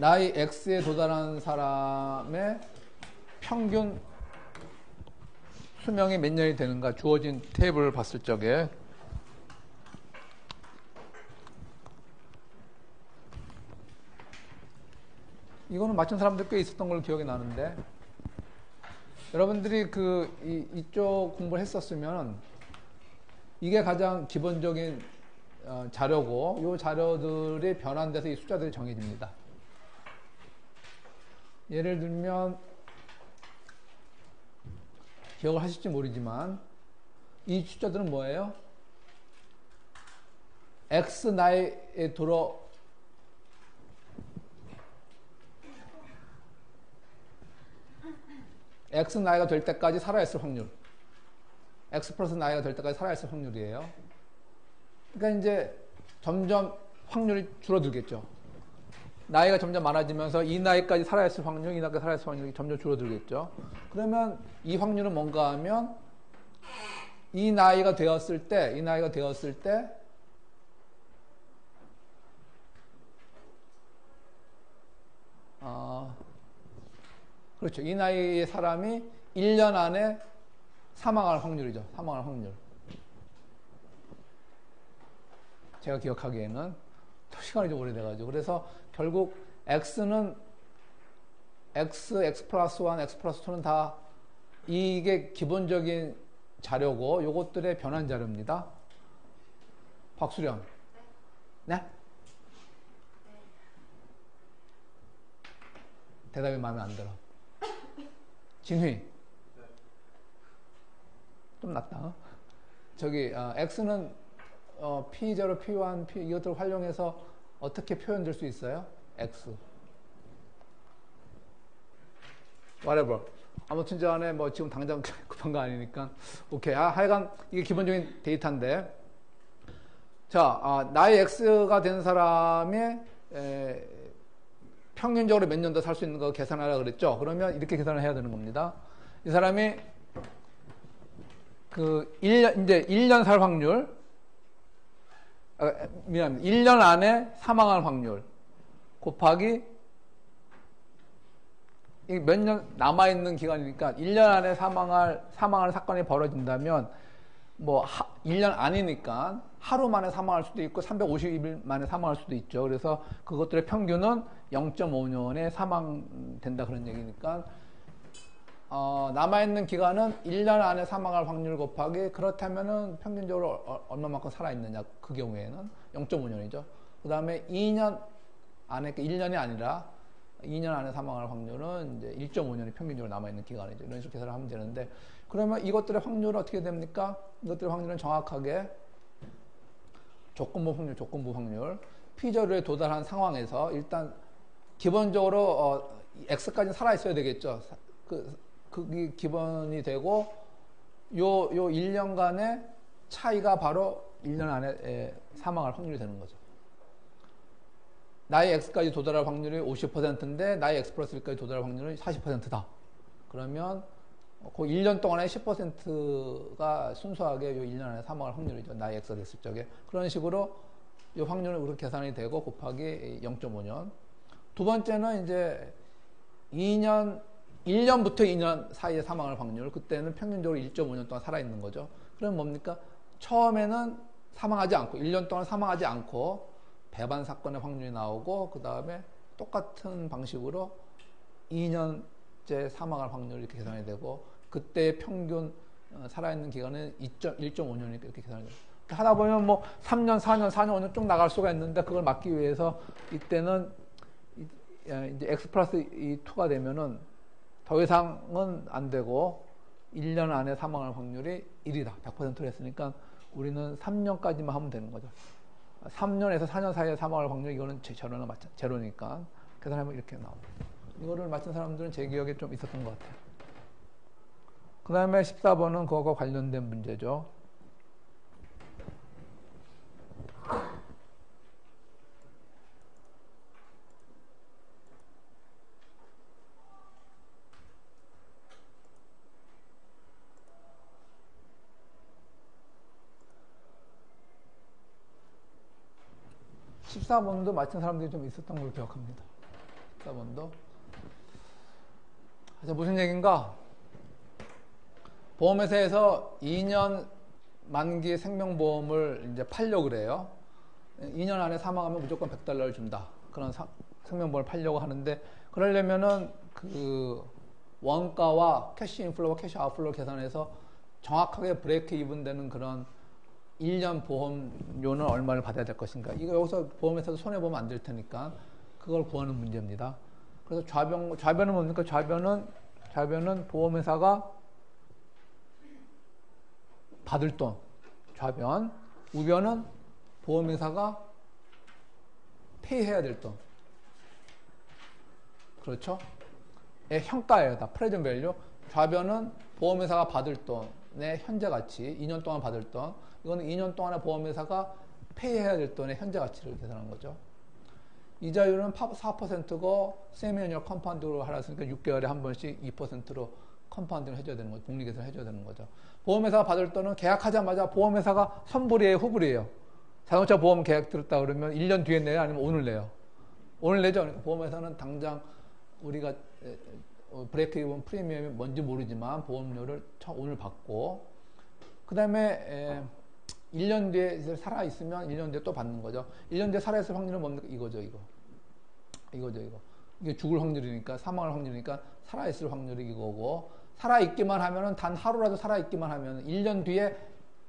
나이 X에 도달한 사람의 평균 수명이 몇 년이 되는가 주어진 테이블을 봤을 적에 이거는 맞춘 사람들 꽤 있었던 걸로 기억이 나는데 여러분들이 이쪽 공부를 했었으면 이게 가장 기본적인 자료고 이 자료들이 변환돼서 이 숫자들이 정해집니다. 예를 들면 기억을 하실지 모르지만 이 숫자들은 뭐예요? X 나이에 X 나이가 될 때까지 살아있을 확률. X 플러스 나이가 될 때까지 살아있을 확률이에요. 그러니까 이제 점점 확률이 줄어들겠죠. 나이가 점점 많아지면서 이 나이까지 살아있을 확률, 이 나이까지 살아있을 확률이 점점 줄어들겠죠. 그러면 이 확률은 뭔가 하면 이 나이가 되었을 때 그렇죠. 이 나이의 사람이 1년 안에 사망할 확률이죠. 사망할 확률. 제가 기억하기에는 시간이 좀 오래돼가지고. 그래서 결국 X는 X 플러스 1, X 플러스 2는 다 이게 기본적인 자료고 요것들의 변환 자료입니다. 박수련. 네? 대답이 마음에 안 들어. 진휘. 좀 낫다. X는 P0, P1, P 이것들을 활용해서 어떻게 표현될 수 있어요? X. whatever. 아무튼 전에 뭐 지금 당장 급한 거 아니니까 오케이. 하여간 이게 기본적인 데이터인데 자, 나이 X가 된 사람의 평균적으로 몇 년 더 살 수 있는 거 계산하라 그랬죠? 그러면 이렇게 계산을 해야 되는 겁니다. 이 사람이 1년 살 확률, 미안합니다. 1년 안에 사망할 확률 곱하기 몇 년 남아있는 기간이니까 1년 안에 사망할 사건이 벌어진다면 뭐 1년 아니니까 하루 만에 사망할 수도 있고 350일 만에 사망할 수도 있죠. 그래서 그것들의 평균은 0.5년에 사망된다 그런 얘기니까 남아있는 기간은 1년 안에 사망할 확률 곱하기 그렇다면은 평균적으로 얼마만큼 살아있느냐 그 경우에는 0.5년이죠. 그 다음에 2년 안에 1년이 아니라 2년 안에 사망할 확률은 이제 1.5년이 평균적으로 남아있는 기간이죠. 이런 식으로 계산을 하면 되는데 그러면 이것들의 확률은 어떻게 됩니까? 이것들의 확률은 정확하게 조건부 확률 P절에 도달한 상황에서 일단 기본적으로 X까지 살아있어야 되겠죠. 그게 기본이 되고 요 1년간의 차이가 바로 1년 안에 사망할 확률이 되는 거죠. 나이 X까지 도달할 확률이 50%인데 나이 X 플러스 1까지 도달할 확률은 40%다. 그러면 그 1년 동안에 10%가 순수하게 요 1년 안에 사망할 확률이죠. 나이 X가 됐을 적에. 그런 식으로 이 확률은 우리 계산이 되고 곱하기 0.5년. 두 번째는 이제 1년부터 2년 사이에 사망할 확률. 그때는 평균적으로 1.5년 동안 살아있는 거죠. 그럼 뭡니까? 처음에는 사망하지 않고, 1년 동안 사망하지 않고, 배반 사건의 확률이 나오고, 그 다음에 똑같은 방식으로 2년째 사망할 확률 이렇게 계산이 되고, 그때의 평균 살아있는 기간은 1.5년이니까 이렇게 계산이 돼요. 하다 보면 뭐 3년, 4년, 5년 쭉 나갈 수가 있는데, 그걸 막기 위해서 이때는 이제 X 플러스 2가 되면은 더 이상은 안 되고 1년 안에 사망할 확률이 1이다. 100%로 했으니까 우리는 3년까지만 하면 되는 거죠. 3년에서 4년 사이에 사망할 확률 이거는 제로니까 계산하면 이렇게 나옵니다. 이거를 맞춘 사람들은 제 기억에 좀 있었던 것 같아요. 그 다음에 14번은 그거와 관련된 문제죠. (14번도) 맞춘 사람들이 좀 있었던 걸로 기억합니다. 14번도. 그래서 무슨 얘기인가? 보험회사에서 2년 만기 생명보험을 이제 팔려고 그래요. 2년 안에 사망하면 무조건 $100를 준다. 그런 생명보험을 팔려고 하는데, 그러려면은 그 원가와 캐시 인플로와 캐시 아웃플로를 계산해서 정확하게 브레이크 이븐 되는 그런 1년 보험료는 얼마를 받아야 될 것인가. 이거 여기서 보험회사도 손해보면 안 될 테니까 그걸 구하는 문제입니다. 그래서 좌변은 뭡니까? 좌변은 보험회사가 받을 돈. 좌변. 우변은 보험회사가 페이해야 될 돈. 그렇죠? 현가예요. 다 프레젠트 밸류. 좌변은 보험회사가 받을 돈의 현재 가치, 2년 동안 받을 돈. 이거는 2년 동안에 보험회사가 페이해야 될 돈의 현재 가치를 계산한 거죠. 이자율은 4%고 세미애니얼 컴파운드로 하라으니까 6개월에 한 번씩 2%로 컴파운드를 해줘야 되는 거죠. 복리계산을 해줘야 되는 거죠. 보험회사가 받을 돈은 계약하자마자 보험회사가 선불이에요, 후불이에요? 자동차 보험 계약 들었다 그러면 1년 뒤에 내요, 아니면 오늘 내요? 오늘 내죠. 그러니까 보험회사는 당장 우리가 브레이크 이븐 프리미엄이 뭔지 모르지만 보험료를 오늘 받고, 그 다음에 1년 뒤에 살아있으면 1년 뒤에 또 받는 거죠. 1년 뒤에 살아있을 확률은 뭡니까? 이거죠. 이게 죽을 확률이니까, 사망할 확률이니까 살아있을 확률이 이거고, 살아있기만 하면은 단 하루라도 살아있기만 하면 1년 뒤에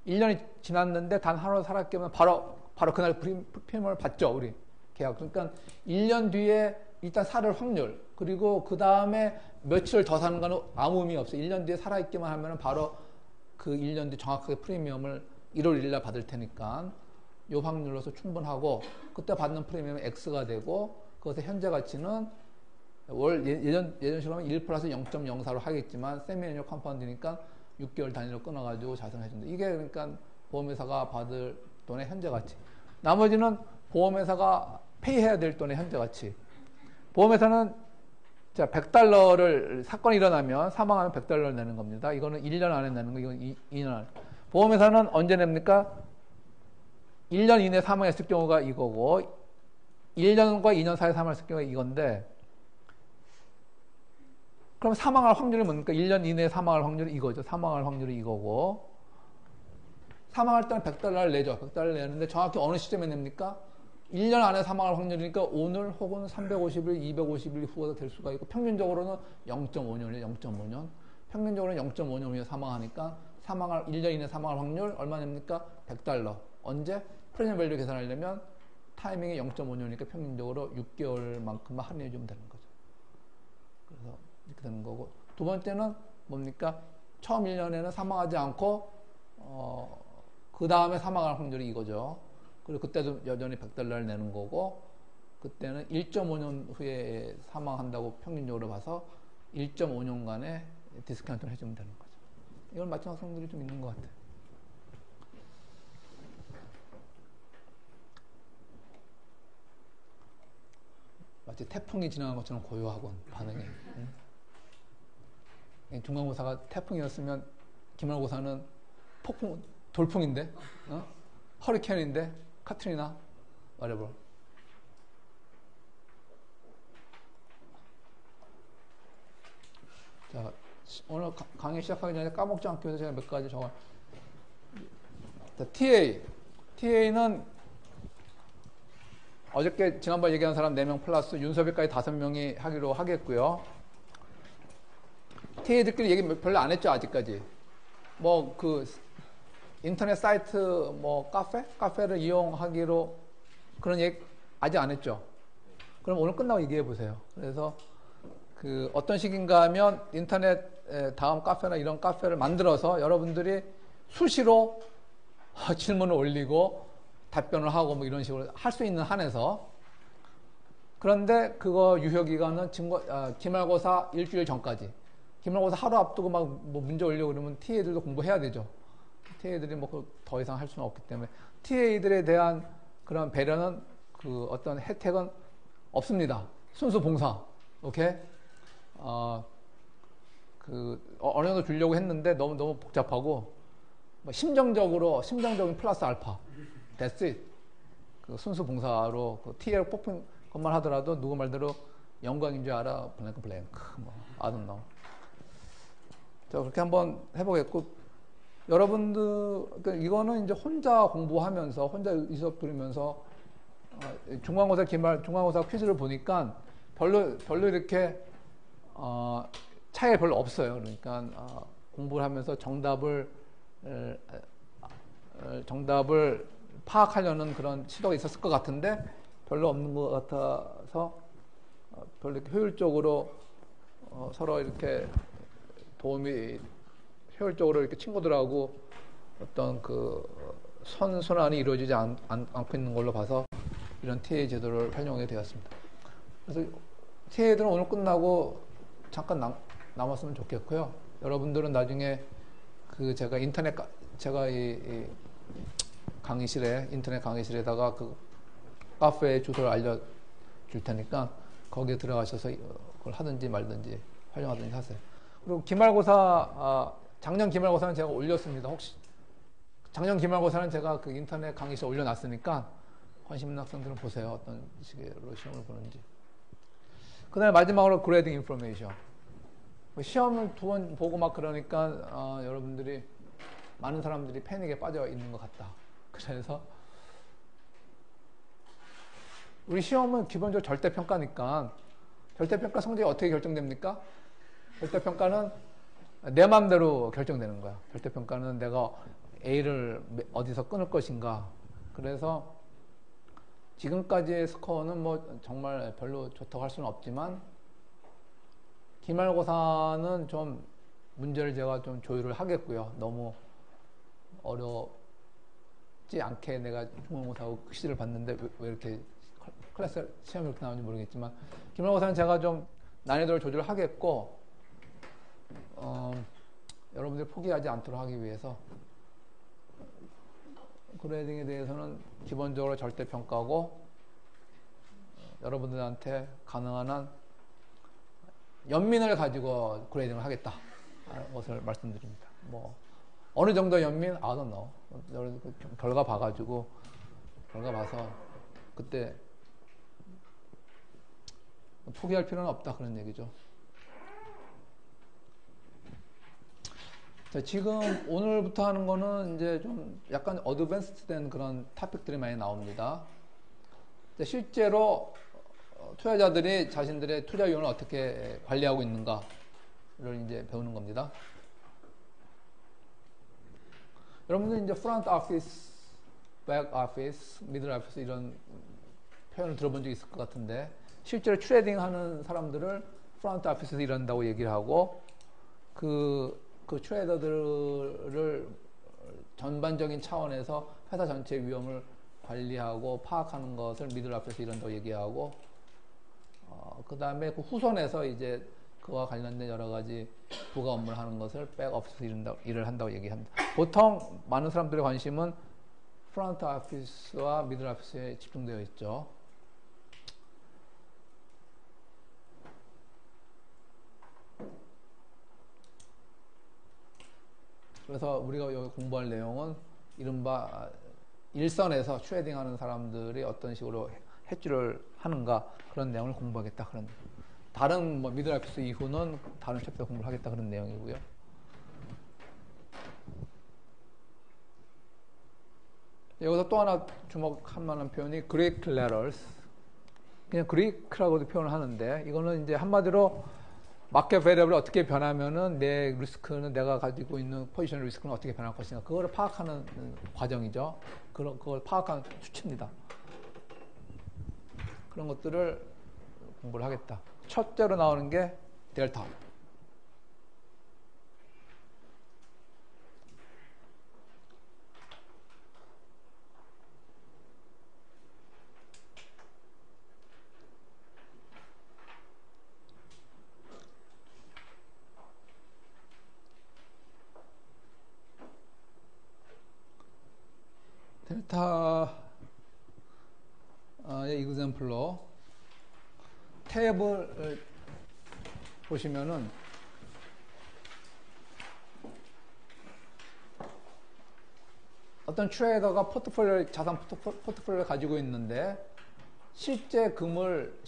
1년이 지났는데 단 하루라도 살아있기만 바로 그날 프리미엄을 받죠. 우리 계약. 그러니까 1년 뒤에 일단 살을 확률, 그리고 그 다음에 며칠을 더 사는 거는 아무 의미 없어요. 1년 뒤에 살아있기만 하면 바로 그 1년 뒤 정확하게 프리미엄을 1월 1일 날 받을 테니까 요 확률로서 충분하고, 그때 받는 프리미엄은 X가 되고, 그것의 현재 가치는 예전식으로 하면 1 플러스 0.04로 하겠지만 세미애니얼 컴파운드니까 6개월 단위로 끊어가지고 자산해준다. 이게 그러니까 보험회사가 받을 돈의 현재 가치. 나머지는 보험회사가 페이해야 될 돈의 현재 가치. 보험회사는 자, $100를 사건이 일어나면 사망하면 $100를 내는 겁니다. 이거는 1년 안에 내는 거, 이건 2년 안에. 보험회사는 언제 냅니까? 1년 이내에 사망했을 경우가 이거고, 1년과 2년 사이에 사망했을 경우가 이건데, 그럼 사망할 확률이 뭡니까? 1년 이내에 사망할 확률이 이거죠. 사망할 확률이 이거고, 사망할 때는 $100를 내죠. $100를 내는데 정확히 어느 시점에 냅니까? 1년 안에 사망할 확률이니까 오늘 혹은 350일, 250일 후가 될 수가 있고, 평균적으로는 0.5년이에요. 0.5년. 평균적으로는 0.5년 후에 사망하니까 1년 이내 사망할 확률 얼마 냅니까? $100. 언제? 프레젠트 밸류 계산하려면 타이밍이 0.5년이니까 평균적으로 6개월만큼만 할인해주면 되는 거죠. 그래서 이렇게 되는 거고, 두 번째는 뭡니까? 처음 1년에는 사망하지 않고 그 다음에 사망할 확률이 이거죠. 그리고 그때도 여전히 $100를 내는 거고, 그때는 1.5년 후에 사망한다고 평균적으로 봐서 1.5년간의 디스카운트를 해주면 되는 거죠. 이걸 맞춘 학생들이 좀 있는 것 같아요. 마치 태풍이 지나간 것처럼 고요하군, 반응이. 응? 중간고사가 태풍이었으면 기말고사는 돌풍인데, 허리케인인데, 카트리나, whatever. 자, 오늘 강의 시작하기 전에 까먹지 않기 위해서 제가 몇 가지 적어. TA는 어저께 지난번 얘기한 사람 4명 플러스 윤섭이까지 5명이 하기로 하겠고요. TA들끼리 얘기 별로 안 했죠, 아직까지. 뭐 인터넷 사이트 카페를 이용하기로 그런 얘기 아직 안 했죠. 그럼 오늘 끝나고 얘기해 보세요. 그래서 어떤 식인가 하면 인터넷 다음 카페나 이런 카페를 만들어서 여러분들이 수시로 질문을 올리고 답변을 하고 뭐 이런 식으로 할 수 있는 한에서. 그런데 그거 유효기간은 기말고사 일주일 전까지. 기말고사 하루 앞두고 막 문제 올리고 그러면 TA들도 공부해야 되죠. TA들이 더 이상 할 수는 없기 때문에 TA들에 대한 그런 배려는 어떤 혜택은 없습니다. 순수 봉사. 오케이? 어느 정도 주려고 했는데 너무 복잡하고 심정적인 플러스 알파. That's it. 순수 봉사로 TA를 뽑힌 것만 하더라도 누구 말대로 영광인 줄 알아. 블랭크 블랭크. 뭐, I don't know. 자, 그렇게 한번 해보겠고, 여러분들, 그러니까 이거는 이제 혼자 공부하면서, 혼자 이 수업 들으면서, 중간고사 퀴즈를 보니까 별로 이렇게, 차이가 별로 없어요. 그러니까, 공부를 하면서 정답을 파악하려는 그런 시도가 있었을 것 같은데, 별로 없는 것 같아서, 별로 이렇게 효율적으로, 서로 이렇게 효율적으로 이렇게 친구들하고 어떤 그 선순환이 이루어지지 않고 있는 걸로 봐서 이런 TA 제도를 활용하게 되었습니다. 그래서 TA들은 오늘 끝나고 잠깐 남았으면 좋겠고요. 여러분들은 나중에 그 제가 이 인터넷 강의실에다가 그 카페 주소를 알려줄 테니까 거기에 들어가셔서 그걸 하든지 말든지 활용하든지 하세요. 그리고 작년 기말고사는 제가 올렸습니다. 혹시 작년 기말고사는 제가 그 인터넷 강의실에 올려놨으니까 관심 있는 학생들은 보세요. 어떤 식으로 시험을 보는지. 그 다음에 마지막으로 그레이딩 인포메이션. 시험을 2번 보고 막 그러니까 여러분들이 많은 사람들이 패닉에 빠져 있는 것 같다. 그래서 우리 시험은 기본적으로 절대평가니까 절대평가 성적이 어떻게 결정됩니까? 절대평가는 내 마음대로 결정되는 거야. 절대평가는 내가 A를 어디서 끊을 것인가. 그래서 지금까지의 스코어는 뭐 정말 별로 좋다고 할 수는 없지만 기말고사는 좀 문제를 제가 좀 조율을 하겠고요. 너무 어렵지 않게 내가 중간고사하고 시를 봤는데 왜 이렇게 클래스 시험이 이렇게 나오는지 모르겠지만 기말고사는 제가 좀 난이도를 조절을 하겠고 여러분들이 포기하지 않도록 하기 위해서 그레이딩에 대해서는 기본적으로 절대평가고 여러분들한테 가능한 한 연민을 가지고 그레이딩을 하겠다 하는 것을 말씀드립니다. 뭐 어느 정도 연민? I don't know. 결과 봐서 그때 포기할 필요는 없다 그런 얘기죠. 자, 지금 오늘부터 하는 거는 이제 좀 약간 어드밴스드 된 그런 토픽들이 많이 나옵니다. 실제로 투자자들이 자신들의 투자 위험을 어떻게 관리하고 있는가를 이제 배우는 겁니다. 여러분들 이제 프론트 오피스, 백 오피스, 미들 오피스 이런 표현을 들어본 적이 있을 것 같은데 실제로 트레이딩 하는 사람들을 프론트 오피스에서 일한다고 얘기를 하고 그 트레이더들을 전반적인 차원에서 회사 전체 위험을 관리하고 파악하는 것을 미들 오피스에서 일한다고 얘기하고 그 다음에 그 후손에서 이제 그와 관련된 여러 가지 부가 업무를 하는 것을 백오피스에서 일을 한다고 얘기합니다. 보통 많은 사람들의 관심은 프론트 오피스와 미들 오피스에 집중되어 있죠. 그래서 우리가 여기 공부할 내용은 이른바 일선에서 트레이딩 하는 사람들이 어떤 식으로 해지를 하는가 그런 내용을 공부하겠다. 그런 다른 뭐 미들 오피스 이후는 다른 챕터 공부를 하겠다 그런 내용이고요. 여기서 또 하나 주목할 만한 표현이 Greek letters. 그냥 Greek라고도 표현을 하는데 이거는 이제 한마디로 마켓 베리어블이 어떻게 변하면은 내 리스크는 내가 가지고 있는 포지션 리스크는 어떻게 변할 것인가 그거를 파악하는 과정이죠. 그걸 파악하는 수치입니다. 그런 것들을 공부를 하겠다. 첫째로 나오는 게 델타. 델타의 이그젬플로 탭을 보시면은 어떤 트레이더가 자산 포트폴리오를 가지고 있는데 실제 금을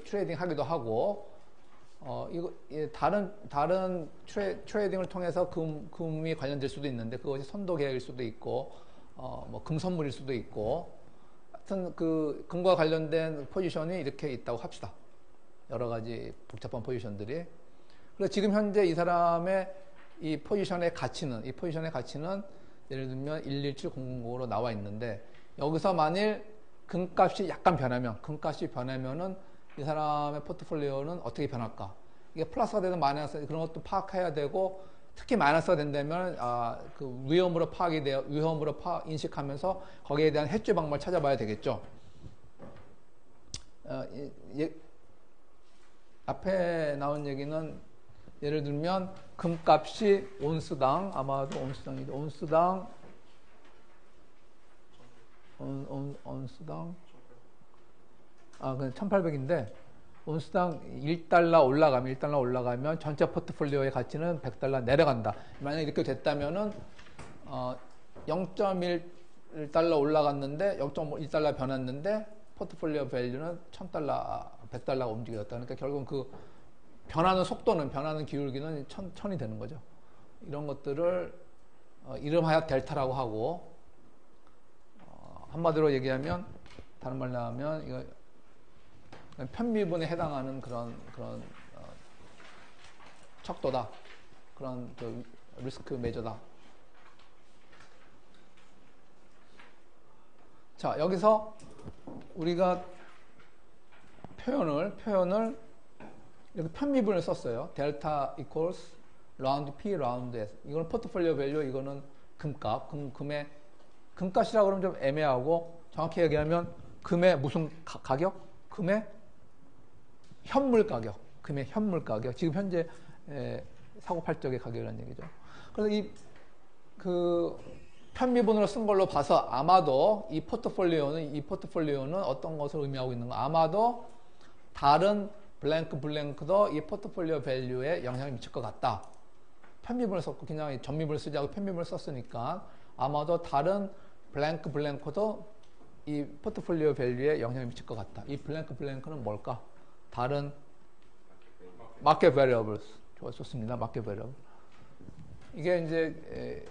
트레이딩 하기도 하고, 다른 트레이딩을 통해서 금이 관련될 수도 있는데, 그것이 선도 계약일 수도 있고, 뭐, 금 선물일 수도 있고, 하여튼 금과 관련된 포지션이 이렇게 있다고 합시다. 여러 가지 복잡한 포지션들이. 그래서 지금 현재 이 사람의 이 포지션의 가치는 예를 들면 117000으로 나와 있는데, 여기서 만일 금값이 약간 변하면은 이 사람의 포트폴리오는 어떻게 변할까? 이게 플러스가 되든 마이너스, 그런 것도 파악해야 되고, 특히 마이너스가 된다면, 그 위험으로 인식하면서 거기에 대한 해지 방법을 찾아봐야 되겠죠. 앞에 나온 얘기는 예를 들면 금값이 온스당 아마도 온스당 1800인데 온스당 1달러 올라가면 전체 포트폴리오의 가치는 100달러 내려간다. 만약 이렇게 됐다면은 0.1달러 올라갔는데 0.1달러 변했는데 포트폴리오 밸류는 1000달러, 100달러가 움직였다. 그러니까 결국은 그 변하는 속도는, 변하는 기울기는 천이 되는 거죠. 이런 것들을 이름하여 델타라고 하고, 한마디로 얘기하면, 다른 말로 하면 이거 편미분에 해당하는 그런 척도다. 그런 리스크 메저다. 자, 여기서 우리가 표현을 이렇게 편미분을 썼어요. 델타 equals 라운드 P 라운드 S. 이거는 포트폴리오 밸류, 이거는 금값. 금값이라고 그러면 좀 애매하고, 정확히 얘기하면 금의 무슨 가격? 금의 현물 가격. 지금 현재 사고팔적의 가격이라는 얘기죠. 그래서 그 편미분으로 쓴 걸로 봐서 아마도 이 포트폴리오는 어떤 것을 의미하고 있는가? 아마도 다른 블랭크도 이 포트폴리오 밸류에 영향을 미칠 것 같다. 편미분을 썼고 그냥 전미분을 쓰지 않고 편미분을 썼으니까 아마도 다른 블랭크도 이 포트폴리오 밸류에 영향을 미칠 것 같다. 이 블랭크는 뭘까? 다른 마켓 베리어블스. 좋습니다. 마켓 베리어블. 이게 이제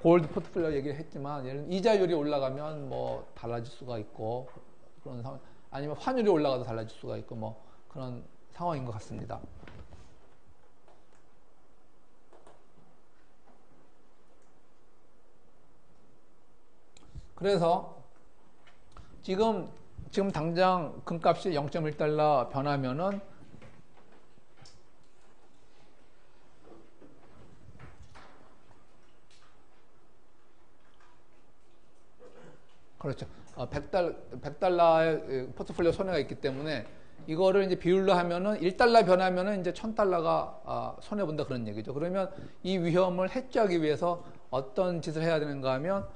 골드 포트폴리오 얘기를 했지만, 예를 들면 이자율이 올라가면 뭐 달라질 수가 있고, 그런 상황, 아니면 환율이 올라가도 달라질 수가 있고, 뭐 그런 상황인 것 같습니다. 그래서 지금 당장 금값이 0.1달러 변하면은 그렇죠. 100달러의 포트폴리오 손해가 있기 때문에 이거를 이제 비율로 하면은 1달러 변하면은 이제 1000달러가 손해본다 그런 얘기죠. 그러면 이 위험을 해지하기 위해서 어떤 짓을 해야 되는가 하면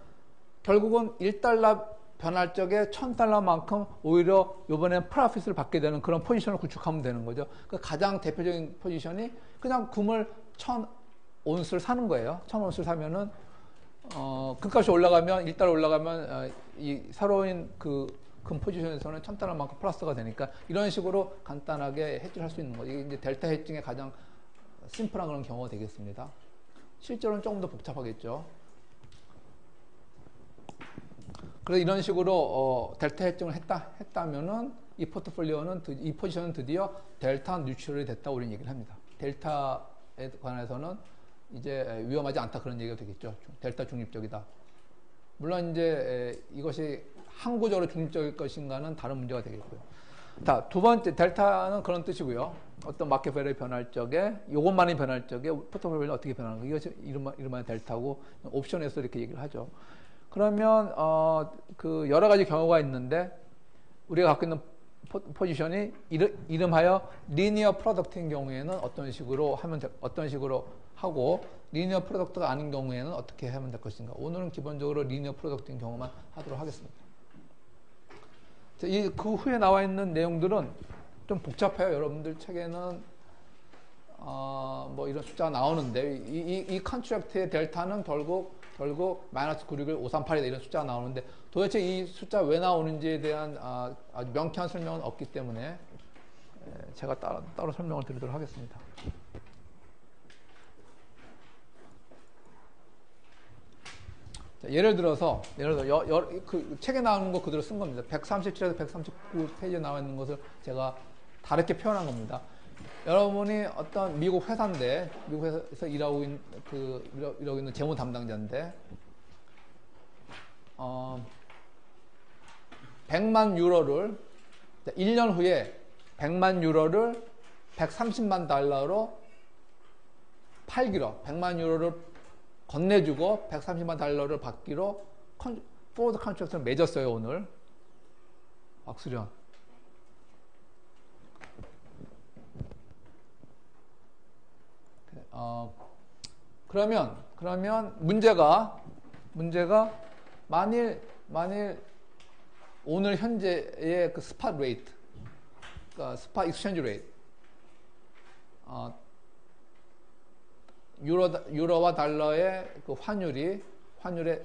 결국은 1달러 변할 적에 1000달러만큼 오히려 이번엔 프로핏을 받게 되는 그런 포지션을 구축하면 되는 거죠. 그 가장 대표적인 포지션이 그냥 금을 1000온스를 사는 거예요. 1000온스를 사면은 금값이 올라가면 1달러 올라가면 이 새로운 그 금 포지션에서는 1000달러만큼 플러스가 되니까 이런 식으로 간단하게 해지를 할 수 있는 거죠. 이게 이제 델타 해징의 가장 심플한 그런 경우가 되겠습니다. 실제로는 조금 더 복잡하겠죠. 그래서 이런 식으로 델타 해증을 했다면은 이 포트폴리오는 이 포지션은 드디어 델타 뉴트럴이 됐다 우리는 얘기를 합니다. 델타에 관해서는 이제 위험하지 않다 그런 얘기가 되겠죠. 델타 중립적이다. 물론 이제 이것이 항구적으로 중립적일 것인가는 다른 문제가 되겠고요. 자, 두 번째 델타는 그런 뜻이고요. 어떤 마켓 밸류가 변할 적에 이것만이 변할 적에 포트폴리오는 어떻게 변하는가? 이것이 이름만 델타고 옵션에서 이렇게 얘기를 하죠. 그러면 그 여러 가지 경우가 있는데 우리가 갖고 있는 포지션이 이름하여 리니어 프로덕트인 경우에는 어떤 식으로 하고 리니어 프로덕트가 아닌 경우에는 어떻게 하면 될 것인가. 오늘은 기본적으로 리니어 프로덕트인 경우만 하도록 하겠습니다. 그 후에 나와 있는 내용들은 좀 복잡해요. 여러분들 책에는 뭐 이런 숫자가 나오는데 이 컨트랙트의 델타는 결국 결국 마이너스 961, 538이다 이런 숫자가 나오는데 도대체 이 숫자 왜 나오는지에 대한 아주 명쾌한 설명은 없기 때문에 제가 따로 설명을 드리도록 하겠습니다. 자, 예를 들어서 그 책에 나오는 거 그대로 쓴 겁니다. 137에서 139 페이지에 나와 있는 것을 제가 다르게 표현한 겁니다. 여러분이 어떤 미국 회사인데, 미국 회사에서 일하고 있는 재무 담당자인데, 100만 유로를, 1년 후에 100만 유로를 130만 달러로 팔기로, 100만 유로를 건네주고 130만 달러를 받기로 포워드 컨트랙트를 맺었어요, 오늘. 박수련. 그러면 문제가 만일 오늘 현재의 그 스팟 레이트, 그러니까 스팟 익스체인지 레이트, 유로와 달러의 그 환율의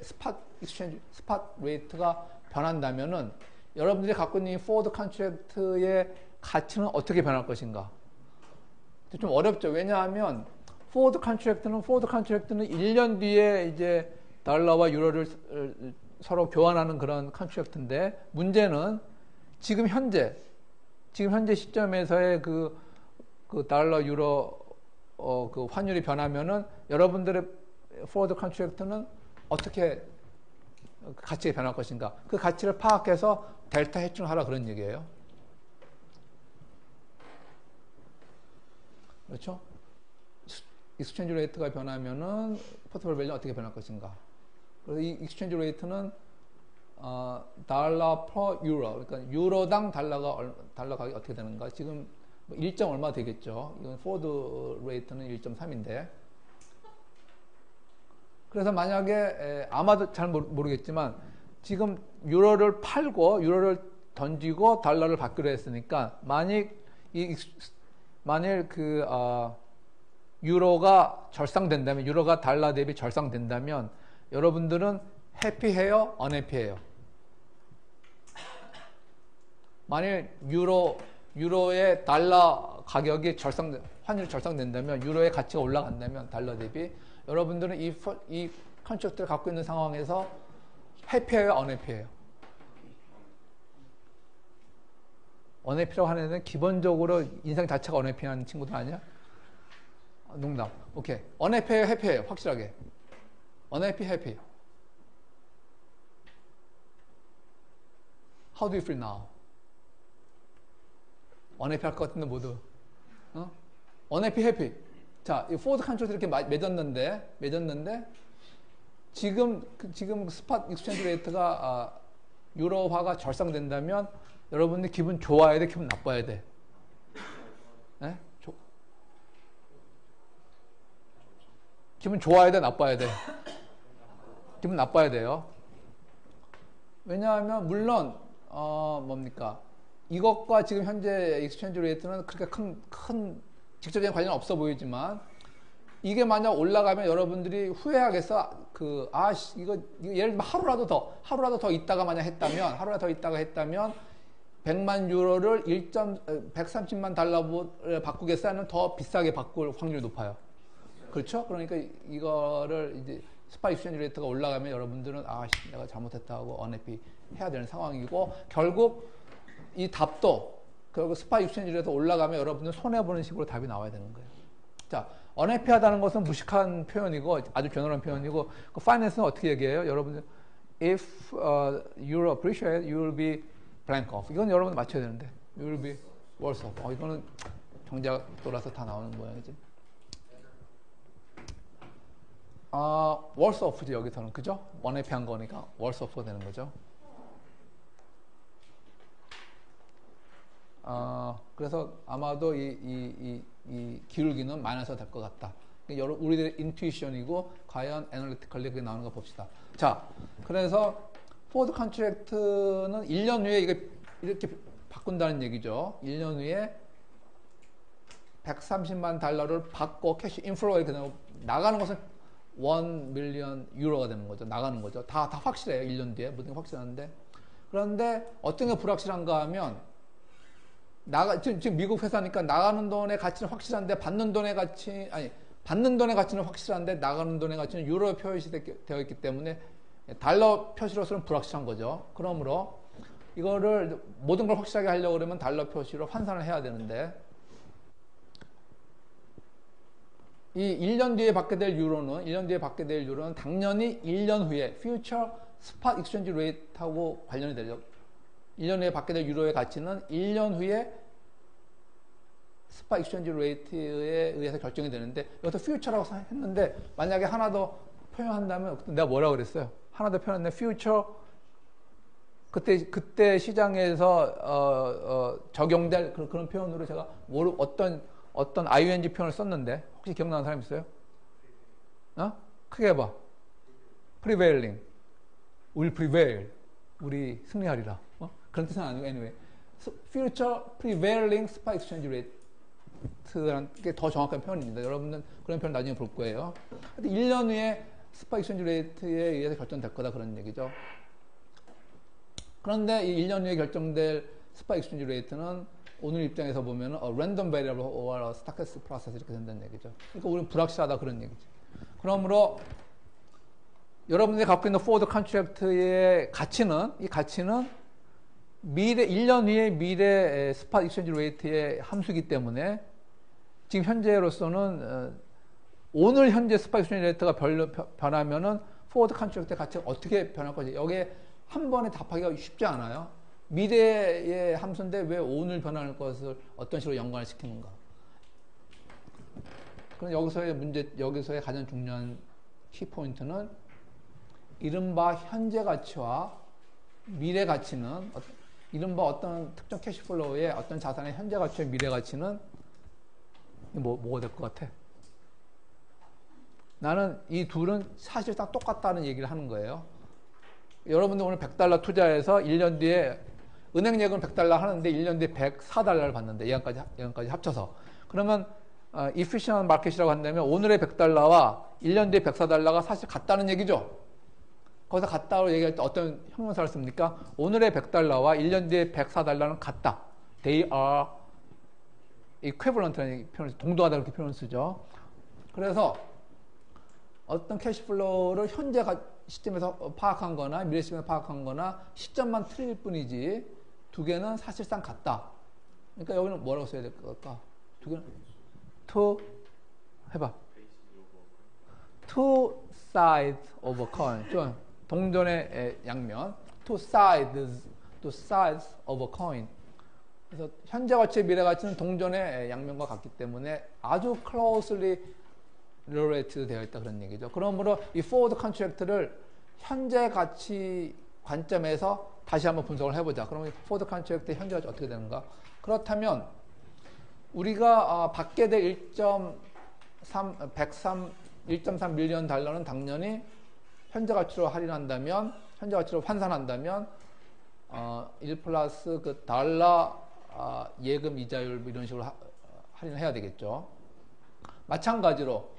스팟 레이트가 변한다면은 여러분들이 갖고 있는 이 포워드 컨트랙트의 가치는 어떻게 변할 것인가? 좀 어렵죠. 왜냐하면 포워드 컨트랙트는 1년 뒤에 이제 달러와 유로를 서로 교환하는 그런 컨트랙트인데, 문제는 지금 현재 시점에서의 그 달러 유로 그 환율이 변하면은 여러분들의 포워드 컨트랙트는 어떻게 가치가 변할 것인가? 그 가치를 파악해서 델타 해충을 하라 그런 얘기예요. 그렇죠? 익스체인지 레이트가 변하면은 포트폴리오 밸류는 어떻게 변할 것인가? 그래서 이 익스체인지 레이트는 달러 퍼 유로, 그러니까 유로당 달러 가격이 어떻게 되는가? 지금 1. 얼마 되겠죠? 이건 포워드 레이트는 1.3인데. 그래서 만약에 아마도 잘 모르겠지만 지금 유로를 팔고 유로를 던지고 달러를 받기로 했으니까 만일 그 유로가 절상된다면, 유로가 달러 대비 절상된다면 여러분들은 해피해요? 언해피해요? 만일 유로의 달러 가격이 환율이 절상된다면, 유로의 가치가 올라간다면 달러 대비, 여러분들은 이 컨트랙트를 갖고 있는 상황에서 해피해요? 언해피해요? 언해피라고 하는 애는 기본적으로 인생 자체가 언해피한 친구들 아니야? 농담. 오케이. 언해피해요? 해피해요? 확실하게. 언해피, 해피. How do you feel now? 언해피 할 것 같은데 모두. 언해피, 해피. 자, 이 포워드 컨트랙트 이렇게 맺었는데 지금 스팟 익스체인지 레이트가 유로화가 절상된다면 여러분들 기분 좋아야 돼, 기분 나빠야 돼? 네? 기분 좋아야 돼, 나빠야 돼? 기분 나빠야 돼요. 왜냐하면 물론 뭡니까? 이것과 지금 현재 익스체인지 레이트는 그렇게 큰 직접적인 관련 없어 보이지만, 이게 만약 올라가면 여러분들이 후회하겠어. 이거 예를 들면 하루라도 더 있다가 만약 했다면, 100만 유로를 130만 달러를 바꾸겠어? 하면 더 비싸게 바꿀 확률이 높아요. 그렇죠? 그러니까 이거를 이제 스팟 익스체인지 레이트가 올라가면 여러분들은 내가 잘못했다고 언해피 해야 되는 상황이고, 결국 이 답도 결국 스팟 익스체인지 레이트가 올라가면 여러분들 손해보는 식으로 답이 나와야 되는 거예요. 자, 언해피하다는 것은 무식한 표현이고 아주 general 표현이고, 그 파이낸스는 어떻게 얘기해요? 여러분들 if you appreciate, you will be blank off. 이건 여러분 맞춰야 되는데 you will be worse off. 이거는 경제학 돌아서 다 나오는 모양이지. worse off지 여기서는, 그죠? 언해피한 거니까 worse off가 되는 거죠. 그래서 아마도 이 기울기는 마이너스가 될 것 같다. 우리들의 인투이션이고 과연 애널리티컬리 그게 나오는 거 봅시다. 자, 그래서 포워드 컨트랙트는 1년 후에 이렇게 바꾼다는 얘기죠. 1년 후에 130만 달러를 받고 캐시 인플로가 이렇게 나가는 것은 1 밀리언 유로가 되는 거죠. 나가는 거죠. 다 확실해요. 1년 뒤에. 모든 게 확실한데. 그런데 어떤 게 불확실한가 하면, 지금 미국 회사니까 나가는 돈의 가치는 확실한데, 받는 돈의 가치는 확실한데, 나가는 돈의 가치는 유로 표시되어 있기 때문에, 달러 표시로서는 불확실한 거죠. 그러므로, 이거를 모든 걸 확실하게 하려고 그러면 달러 표시로 환산을 해야 되는데, 이 1년 뒤에 받게 될 유로는 당연히 1년 후에 future spot exchange rate하고 관련이 되죠. 1년 후에 받게 될 유로의 가치는 1년 후에 spot exchange rate에 의해서 결정이 되는데, 이것도 future라고 했는데, 만약에 하나 더 표현한다면, 내가 뭐라고 그랬어요? 하나 더 표현했는데, future, 그때 시장에서, 적용될 그런 표현으로 제가 어떤 ING 표현을 썼는데, 혹시 기억나는 사람 있어요? 크게 해봐. prevailing. will prevail. 우리 승리하리라. 그런 뜻은 아니고, anyway. future prevailing spot exchange rate라는 게 더 정확한 표현입니다. 여러분은 그런 표현 나중에 볼 거예요. 1년 후에 spot exchange rate에 의해서 결정될 거다, 그런 얘기죠. 그런데 이 1년 후에 결정될 spot exchange rate는 오늘 입장에서 보면 random variable or stochastic process 이렇게 된다는 얘기죠. 그러니까 우리는 불확실하다, 그런 얘기죠. 그러므로 여러분들이 갖고 있는 forward contract의 가치는, 이 가치는 1년 후에 미래 spot exchange rate의 함수이기 때문에 지금 현재로서는 오늘 현재 spot exchange rate가 변하면은 forward contract의 가치가 어떻게 변할 건지 여기에 한 번에 답하기가 쉽지 않아요. 미래의 함수인데 왜 오늘 변하는 것을 어떤 식으로 연관을 시키는가. 그럼 여기서의 가장 중요한 키포인트는 이른바 현재 가치와 미래 가치는, 이른바 어떤 특정 캐시플로우의 어떤 자산의 현재 가치와 미래 가치는 뭐가 될 것 같아? 나는 이 둘은 사실상 똑같다는 얘기를 하는 거예요. 여러분들 오늘 $100 투자해서 1년 뒤에 은행 예금 $100 하는데 1년 뒤에 $104를 받는데 예금까지 합쳐서. 그러면 efficient market이라고 한다면 오늘의 $100와 1년 뒤에 $104가 사실 같다는 얘기죠. 거기서 같다고 얘기할 때 어떤 형용사를 씁니까? 오늘의 $100와 1년 뒤에 $104는 같다. They are equivalent라는 표현을, 동등하다 이렇게 표현을 쓰죠. 그래서 어떤 캐시플로우를 현재 시점에서 파악한 거나 미래 시점에서 파악한 거나 시점만 틀릴 뿐이지 두 개는 사실상 같다. 그러니까 여기는 뭐라고 써야 될 걸까? 두 개는 해봐. Two sides of a coin. 좀 동전의 양면. Two sides of a coin. 그래서 현재 가치와 미래 가치는 동전의 양면과 같기 때문에 아주 closely related 되어 있다, 그런 얘기죠. 그러므로 이 forward contract를 현재 가치 관점에서 다시 한번 분석을 해보자. 그러면 forward contract의 현재 가치 어떻게 되는가? 그렇다면 우리가 받게 될 1.3 밀리언 달러는 당연히 현재 가치로 할인한다면, 현재 가치로 환산한다면 1 플러스 그 달러 예금 이자율 이런 식으로 할인을 해야 되겠죠. 마찬가지로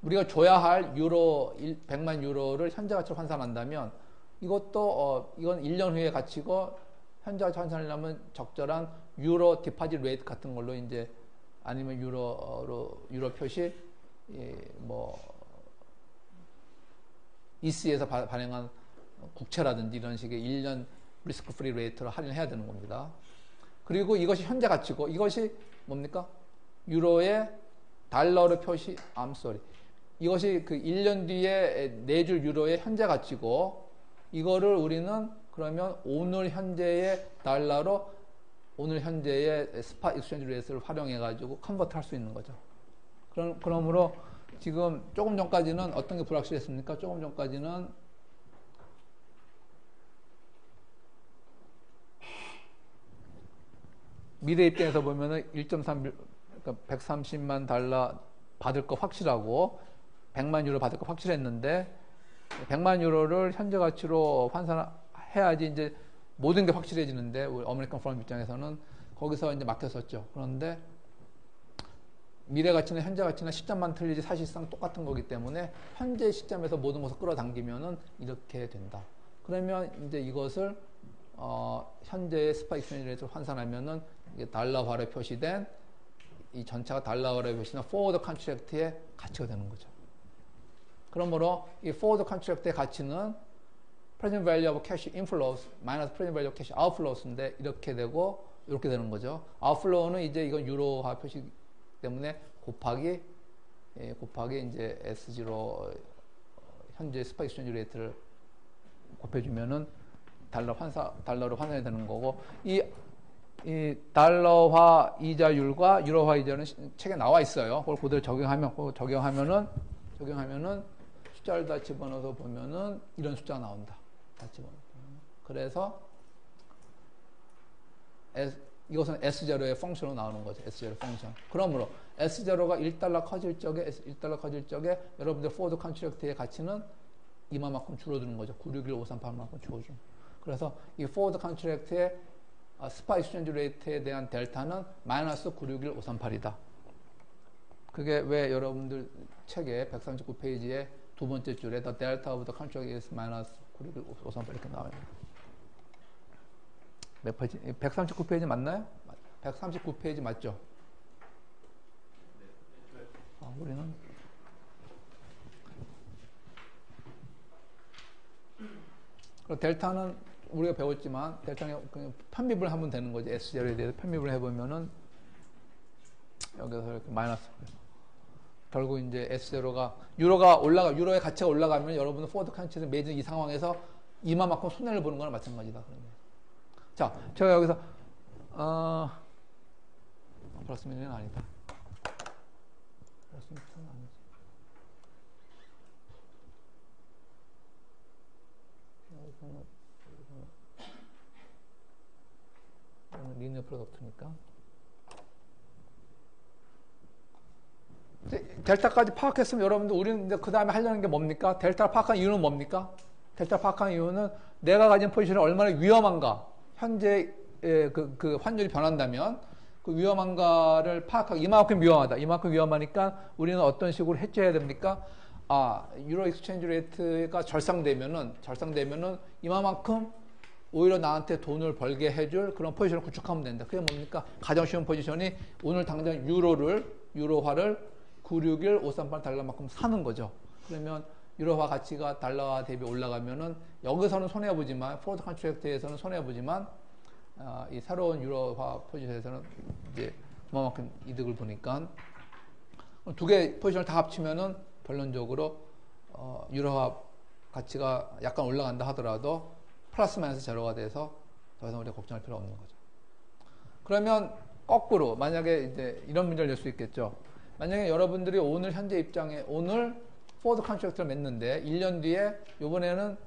우리가 줘야 할 100만 유로를 현재 가치로 환산한다면 이건 1년 후의 가치고 현재 가치 환산하려면 적절한 유로 디파짓 레이트 같은 걸로 이제 아니면 유로 표시 EC에서 발행한 국채라든지 이런 식의 1년 리스크 프리 레이트로 할인해야 되는 겁니다. 그리고 이것이 현재 가치고 이것이 뭡니까? 유로의 달러로 이것이 그 1년 뒤에 내줄 유로의 현재 가치고 이거를 우리는 그러면 오늘 현재의 달러로 오늘 현재의 스팟 익스체인지 레이트를 활용해 가지고 컨버트 할 수 있는 거죠. 그러므로 지금 조금 전까지는 어떤 게 불확실했습니까? 조금 전까지는 미래 입장에서 보면은 1.3 그러니까 130만 달러 받을 거 확실하고 100만 유로 받을 거 확실했는데 100만 유로를 현재 가치로 환산해야지 이제 모든 게 확실해지는데 우리 아메리칸 펀드 입장에서는 거기서 이제 막혔었죠. 그런데 미래 가치나 현재 가치나 시점만 틀리지 사실상 똑같은 거기 때문에 현재 시점에서 모든 것을 끌어당기면은 이렇게 된다. 그러면 이제 이것을 현재의 스파 익스체인지 레이트를 환산하면은 이게 달러화로 표시된 이 전체가 달러화로 표시된 포워드 컨트랙트의 가치가 되는 거죠. 그러므로 이 포워드 컨트랙트의 가치는 present value of cash inflows minus present value of cash outflows인데 이렇게 되고 이렇게 되는 거죠. outflow는 이제 이건 유로화 표시 때문에 곱하기 이제 S0 현재 스파 익스체인지 레이트를 곱해주면은 달러로 환산이 되는 거고 이 달러화 이자율과 유로화 이자는 책에 나와 있어요. 그걸 그대로 적용하면은 숫자를 다 집어넣어서 보면은 이런 숫자가 나온다. 다 집어넣어. 그래서 이것은 S0의 펑션으로 나오는 거죠. S0 펑션. 그러므로 S0가 1달러 커질 적에 여러분들 포워드 컨트랙트의 가치는 이만큼 줄어드는 거죠. 961538만큼 줄어드는. 그래서 이 포워드 컨트랙트의 스파 익스체인지 레이트에 대한 델타는 마이너스 961538이다. 그게 왜 여러분들 책에 139페이지에 두 번째 줄에 the delta of the contract is minus 961538 이렇게 나와요. 몇 페이지? 139페이지 맞나요? 139페이지 맞죠? 우리는 델타는 우리가 배웠지만 델타는 그냥 편입을 하면 되는 거지. S0에 대해서 편입을 해보면은 여기서 이렇게 마이너스. 결국 이제 S0가 유로의 가치가 올라가면 여러분은 포워드 컨트랙트 매진 이 상황에서 이만큼 손해를 보는 거랑 마찬가지다. 그러면. 자, 제가 여기서 플러스 미니는 아니다. 플러스 미니는 아니지. 이거는 리니어 프로덕트니까. 델타까지 파악했으면 여러분들 우리는 이제 그 다음에 하려는 게 뭡니까? 델타를 파악한 이유는 뭡니까? 델타를 파악한 이유는 내가 가진 포지션이 얼마나 위험한가. 현재 그 환율이 변한다면 그 위험한가를 파악하고 이만큼 위험하다. 이만큼 위험하니까 우리는 어떤 식으로 해체해야 됩니까? 유로 익스체인지 레이트가 절상되면은 이만큼 오히려 나한테 돈을 벌게 해줄 그런 포지션을 구축하면 된다. 그게 뭡니까? 가장 쉬운 포지션이 오늘 당장 유로화를 961,538 달러만큼 사는 거죠. 그러면 유로화 가치가 달러화 대비 올라가면은 여기서는 손해보지만 포워드 컨트랙트에서는 손해보지만 이 새로운 유로화 포지션에서는 이제 그만큼 이득을 보니까 두 개 포지션을 다 합치면은 결론적으로 유로화 가치가 약간 올라간다 하더라도 플러스 마이너스 제로가 돼서 더 이상 우리가 걱정할 필요 없는 거죠. 그러면 거꾸로 만약에 이제 이런 문제를 낼 수 있겠죠. 만약에 여러분들이 오늘 현재 입장에 오늘 포워드 컨트랙트를 맺는데 1년 뒤에 이번에는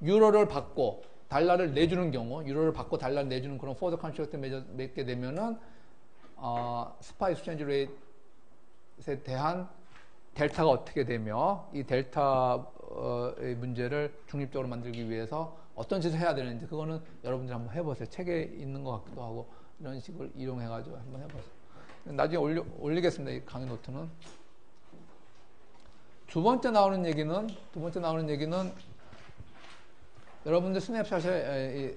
유로를 받고 달러를 내주는 경우 유로를 받고 달러를 내주는 그런 포워드 컨트랙트를 맺게 되면은 스파 익스체인지 레이트에 대한 델타가 어떻게 되며 이 델타의 문제를 중립적으로 만들기 위해서 어떤 짓을 해야 되는지 그거는 여러분들이 한번 해보세요. 책에 있는 것 같기도 하고 이런 식을 이용해가지고 한번 해보세요. 나중에 올리겠습니다. 이 강의 노트는. 두 번째 나오는 얘기는 여러분들 스냅샷에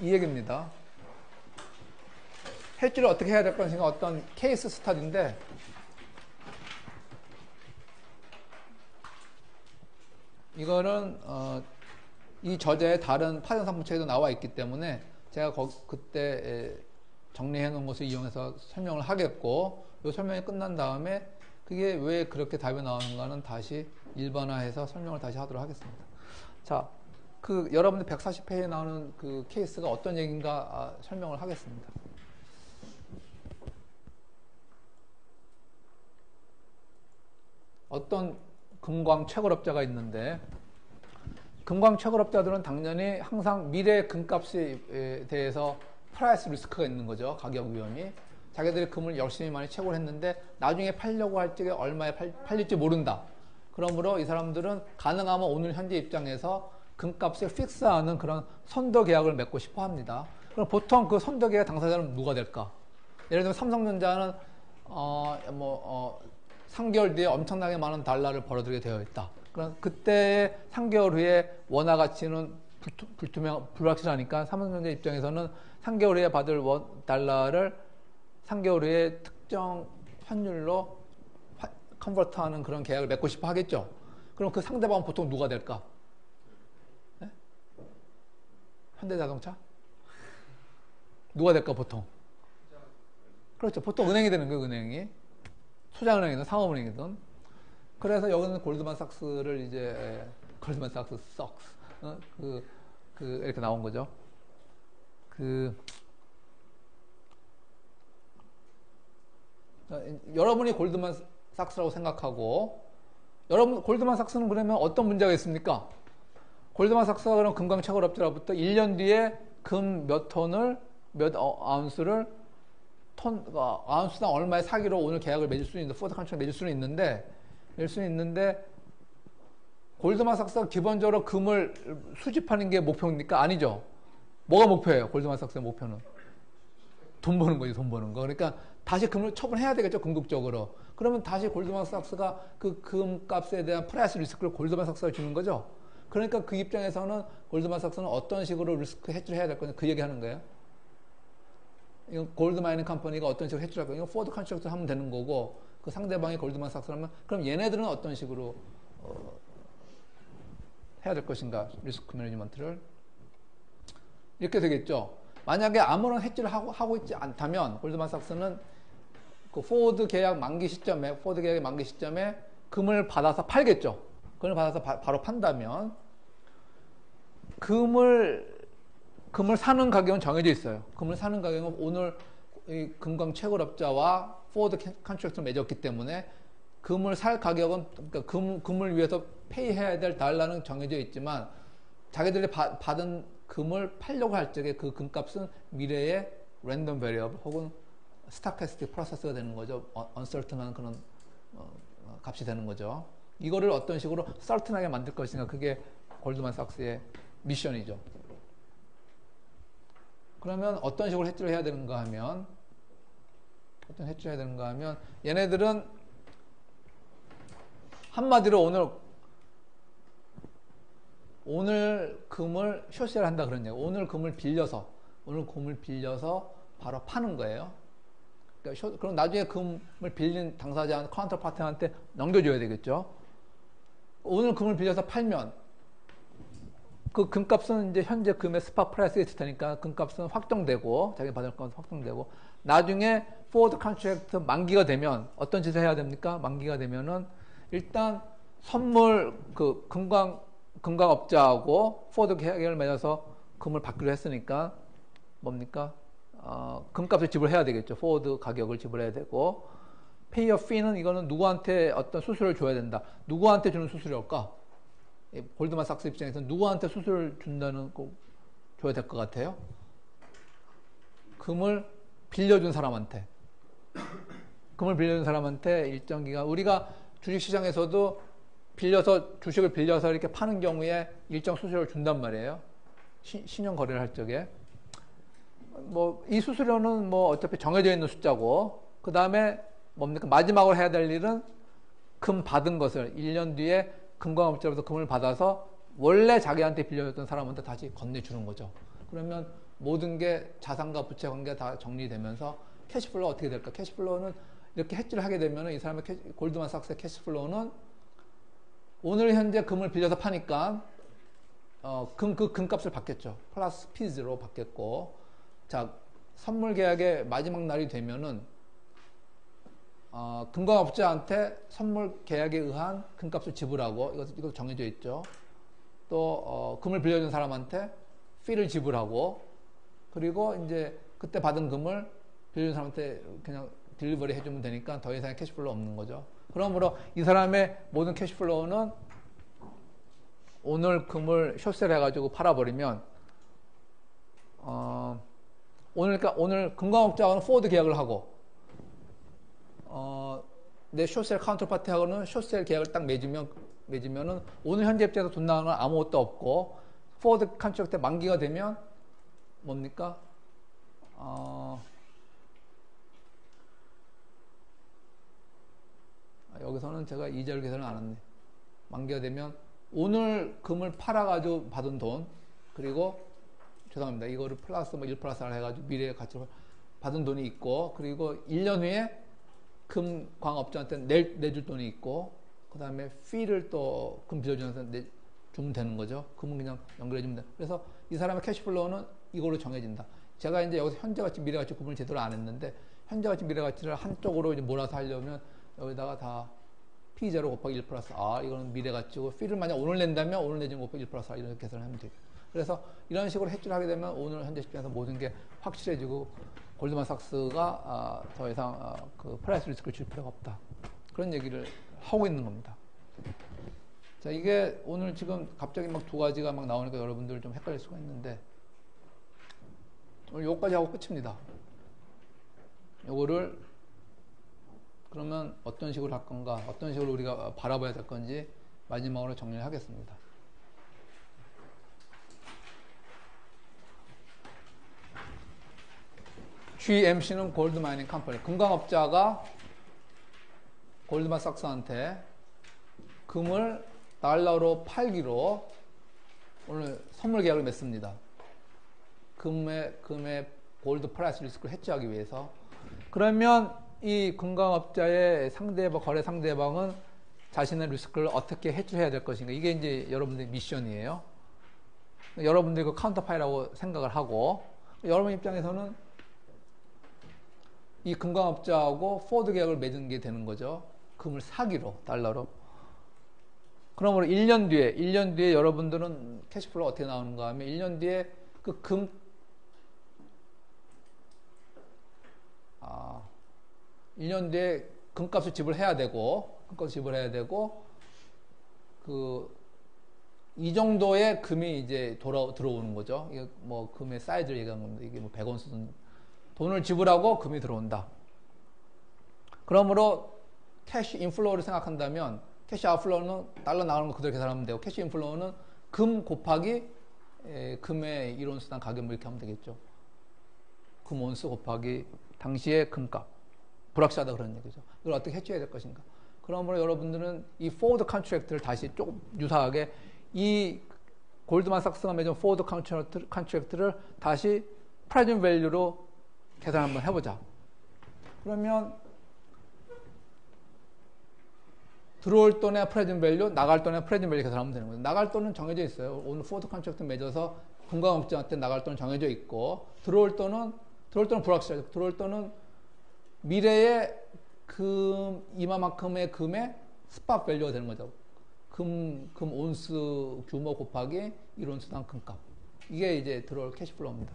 이 얘기입니다. 해지를 어떻게 해야 될 것인가 어떤 케이스 스타디인데 이거는 이 저자의 다른 파생상품책에도 나와 있기 때문에 제가 그때 정리해 놓은 것을 이용해서 설명을 하겠고 이 설명이 끝난 다음에 그게 왜 그렇게 답이 나오는가는 다시 일반화해서 설명을 다시 하도록 하겠습니다. 자, 여러분들 140페이지에 나오는 그 케이스가 어떤 얘기인가 설명을 하겠습니다. 어떤 금광 채굴업자가 있는데 금광 채굴업자들은 당연히 항상 미래 금값에 대해서 프라이스 리스크가 있는 거죠. 가격 위험이. 자기들이 금을 열심히 많이 채굴 했는데 나중에 팔려고 할 적에 얼마에 팔릴지 모른다. 그러므로 이 사람들은 가능하면 오늘 현재 입장에서 금값을 픽스하는 그런 선도 계약을 맺고 싶어 합니다. 그럼 보통 그 선도 계약 당사자는 누가 될까? 예를 들면 삼성전자는 3개월 뒤에 엄청나게 많은 달러를 벌어들이게 되어 있다. 그럼 그때 3개월 후에 원화 가치는 불확실하니까 삼성전자 입장에서는 3개월 후에 받을 달러를 3개월 후에 특정 환율로 컨버트하는 그런 계약을 맺고 싶어 하겠죠. 그럼 그 상대방은 보통 누가 될까? 네? 현대자동차? 누가 될까 보통? 그렇죠. 보통 은행이 되는 거예요. 은행이. 소장은행이든 상업은행이든. 그래서 여기는 골드만삭스를 이제 골드만삭스 썩스 이렇게 나온 거죠. 여러분이 골드만삭스라고 생각하고, 여러분 골드만삭스는 그러면 어떤 문제가 있습니까? 골드만삭스가 그럼 금광채굴업자로부터 1년 뒤에 금 몇 톤을 몇 아운스를 아운스당 얼마에 사기로 오늘 계약을 맺을 수 있는데, 포드 컨트랙트 맺을 수는 있는데, 골드만삭스가 기본적으로 금을 수집하는 게 목표입니까? 아니죠. 뭐가 목표예요? 골드만삭스의 목표는 돈 버는 거지, 돈 버는 거. 그러니까 다시 금을 처분해야 되겠죠, 궁극적으로. 그러면 다시 골드만삭스가 그 금값에 대한 프라이스 리스크를 골드만삭스가 주는 거죠. 그러니까 그 입장에서는 골드만삭스는 어떤 식으로 리스크 해지를 해야 될 거냐, 그 얘기 하는 거예요. 이건 골드마이닝 컴퍼니가 어떤 식으로 해지를 할 거냐, 이건 포드 컨트랙트 하면 되는 거고, 그 상대방이 골드만삭스라면 그럼 얘네들은 어떤 식으로 해야 될 것인가, 리스크 매니지먼트를. 이렇게 되겠죠. 만약에 아무런 해지를 하고 있지 않다면 골드만삭스는 그 포드 계약 만기 시점에 금을 받아서 팔겠죠. 금을 받아서 바로 판다면 금을 사는 가격은 정해져 있어요. 금을 사는 가격은 오늘 이 금광 채굴업자와 포드 컨트랙트를 맺었기 때문에 금을 살 가격은, 그러니까 금을 위해서 페이해야 될 달러는 정해져 있지만 자기들이 받은 금을 팔려고 할 적에 그 금값은 미래의 랜덤 베리어블 혹은 스타캐스틱 프로세스가 되는 거죠. 언설튼한 그런 값이 되는 거죠. 이거를 어떤 식으로 설튼하게 만들 것인가, 그게 골드만삭스의 미션이죠. 그러면 어떤 식으로 해지를 해야 되는가 하면 얘네들은 한마디로 오늘 금을 숏셀 한다 그런 얘기. 오늘 금을 빌려서 바로 파는 거예요. 그러니까 그럼 나중에 금을 빌린 당사자 카운터 파트너한테 넘겨줘야 되겠죠. 오늘 금을 빌려서 팔면 그 금값은 이제 현재 금의 스팟 프라이스가 있을 테니까 금값은 확정되고, 자기 받을 건 확정되고, 나중에 포워드 컨트랙트 만기가 되면 어떤 짓을 해야 됩니까? 만기가 되면은 일단 선물 그 금광업자하고 포워드 계약을 맺어서 금을 받기로 했으니까 뭡니까? 금값을 지불해야 되겠죠. 포워드 가격을 지불해야 되고, 페이어 피는 이거는 누구한테 어떤 수수료를 줘야 된다. 누구한테 주는 수수료일까? 골드만삭스 입장에서는 누구한테 수수료를 준다는 거 줘야 될 것 같아요? 금을 빌려준 사람한테. 일정 기간, 우리가 주식시장에서도 주식을 빌려서 이렇게 파는 경우에 일정 수수료를 준단 말이에요. 신용 거래를 할 적에. 이 수수료는 어차피 정해져 있는 숫자고, 그 다음에 뭡니까? 마지막으로 해야 될 일은 금 받은 것을 1년 뒤에 금광업자로부터 금을 받아서 원래 자기한테 빌려줬던 사람한테 다시 건네주는 거죠. 그러면 모든 게 자산과 부채 관계가 다 정리되면서 캐시플로우가 어떻게 될까? 캐시플로우는 이렇게 해지를 하게 되면 이 사람의 골드만삭스의 캐시플로우는 오늘 현재 금을 빌려서 파니까 그 금값을 받겠죠. 플러스 피즈로 받겠고, 자, 선물 계약의 마지막 날이 되면은 금광업자한테 선물 계약에 의한 금값을 지불하고, 이것도 정해져 있죠. 또 금을 빌려준 사람한테 피를 지불하고, 그리고 이제 그때 받은 금을 빌려준 사람한테 그냥 딜리버리 해주면 되니까 더 이상의 캐시플로우 없는 거죠. 그러므로 이 사람의 모든 캐시플로우는 오늘 숏셀 해가지고 팔아버리면 오늘 금광업자하고는 포워드 계약을 하고, 내 숏셀 카운터파티하고는 숏셀 계약을 딱 맺으면은 오늘 현재 입장에서 돈 나가는 건 아무것도 없고, 포워드 컨트랙트 만기가 되면 뭡니까? 여기서는 제가 이자율 계산을 안 했네. 만기가 되면 오늘 금을 팔아가지고 받은 돈, 그리고 죄송합니다. 이거를 플러스 뭐 1 플러스 R 해가지고 미래의 가치로 받은 돈이 있고, 그리고 1년 후에 금 광업자한테 내줄 돈이 있고, 그 다음에 피를 또 금 빌려주면서 주면 되는 거죠. 금은 그냥 연결해주면 돼. 그래서 이 사람의 캐시플로우는 이걸로 정해진다. 제가 이제 여기서 현재가치, 미래가치 구분을 제대로 안 했는데, 현재가치, 미래가치를 한쪽으로 이제 몰아서 하려면 여기다가 다 P0 곱하기 1 플러스 R, 이거는 미래가치고, 피를 만약 오늘 낸다면 오늘 내준 곱하기 1 플러스 R, 이렇게 계산을 하면 돼요. 그래서 이런 식으로 해지를 하게 되면 오늘 현재 시점에서 모든 게 확실해지고, 골드만삭스가 더 이상 그 프라이스 리스크를 줄 필요가 없다. 그런 얘기를 하고 있는 겁니다. 자, 이게 오늘 지금 갑자기 막 두 가지가 막 나오니까 여러분들 좀 헷갈릴 수가 있는데, 오늘 요까지 하고 끝입니다. 요거를 그러면 어떤 식으로 할 건가, 어떤 식으로 우리가 바라봐야 될 건지 마지막으로 정리를 하겠습니다. GMC는 골드 마이닝 컴퍼니, 금광업자가 골드만삭스한테 금을 달러로 팔기로 오늘 선물 계약을 맺습니다. 금의 골드 프라이스 리스크를 해지하기 위해서. 그러면 이 금광업자의 상대방, 거래 상대방은 자신의 리스크를 어떻게 해지해야 될 것인가. 이게 이제 여러분들의 미션이에요. 여러분들이 그 카운터파이라고 생각을 하고, 여러분 입장에서는 이 금광업자하고 포워드 계약을 맺은 게 되는 거죠. 금을 사기로, 달러로. 그러므로 1년 뒤에 여러분들은 캐시플로우 어떻게 나오는가 하면 1년 뒤에 그 1년 뒤에 금값을 지불해야 되고, 이 정도의 금이 이제 들어오는 거죠. 이게 뭐 금의 사이즈를 얘기하는 겁니다. 이게 뭐 100원수든 돈을 지불하고 금이 들어온다. 그러므로 캐시 인플로우를 생각한다면 캐시 아웃플로우는 달러 나가는 거 그대로 계산하면 되고, 캐시 인플로우는 금 곱하기 금의 1온수당 가격 뭐 이렇게 하면 되겠죠. 금 온수 곱하기 당시의 금값. 불확실하다 그런 얘기죠. 이걸 어떻게 해줘야 될 것인가. 그러므로 여러분들은 이 포워드 컨트랙트를 다시 조금 유사하게 이 골드만삭스가 맺은 포워드 컨트랙트를 다시 프레젠트 밸류로 계산 한번 해보자. 그러면 들어올 돈의 프레젠트 밸류, 나갈 돈의 프레젠트 밸류 계산하면 되는 거예요. 나갈 돈은 정해져 있어요. 오늘 포워드 컨트랙트 맺어서 금광업자한테 나갈 돈은 정해져 있고, 들어올 돈은 불확실하죠. 들어올 돈은 미래의 이만큼의 금의 스팟 밸류가 되는 거죠. 금 온수 규모 곱하기 1온수당 금값. 이게 이제 들어올 캐시플로우입니다.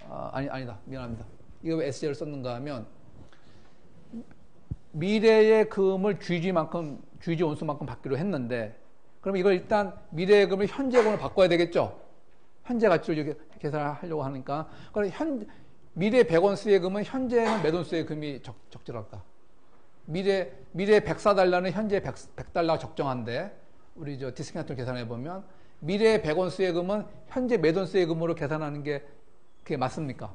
아니다. 미안합니다. 이거 왜 SJ를 썼는가 하면, 미래의 금을 GG 온수만큼 받기로 했는데, 그럼 이걸 일단 미래의 금을 현재 금으로 바꿔야 되겠죠? 현재 가치로 계산을 하려고 하니까. 그럼 미래 100원수의 금은 현재는 몇 온수의 금이 적절할까? 미래 104달러는 현재 100달러가 적정한데, 우리 디스카운트를 계산해보면, 미래 100원수의 금은 현재 몇 온수의 금으로 계산하는 게 그게 맞습니까?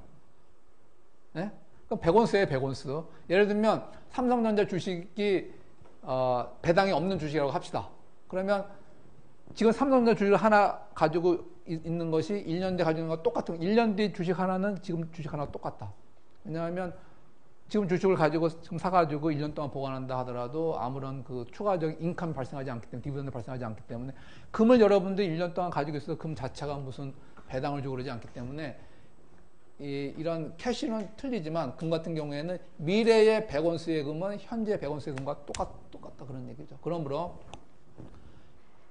네? 그럼 100원수예요, 100원수. 예를 들면, 삼성전자 주식이, 배당이 없는 주식이라고 합시다. 그러면, 지금 삼성전자 주식을 하나 가지고 있는 것이 1년 뒤에 가지고 있는 것과 똑같은, 1년 뒤 주식 하나는 지금 주식 하나가 똑같다. 왜냐하면, 지금 주식을 가지고, 지금 사가지고 1년 동안 보관한다 하더라도 아무런 그 추가적인 인컴이 발생하지 않기 때문에, 디비던드 발생하지 않기 때문에, 금을 여러분들이 1년 동안 가지고 있어서 금 자체가 무슨 배당을 주고 그러지 않기 때문에, 이런 캐시는 틀리지만 금 같은 경우에는 미래의 100원수의 금은 현재 100원수의 금과 똑같다 그런 얘기죠. 그러므로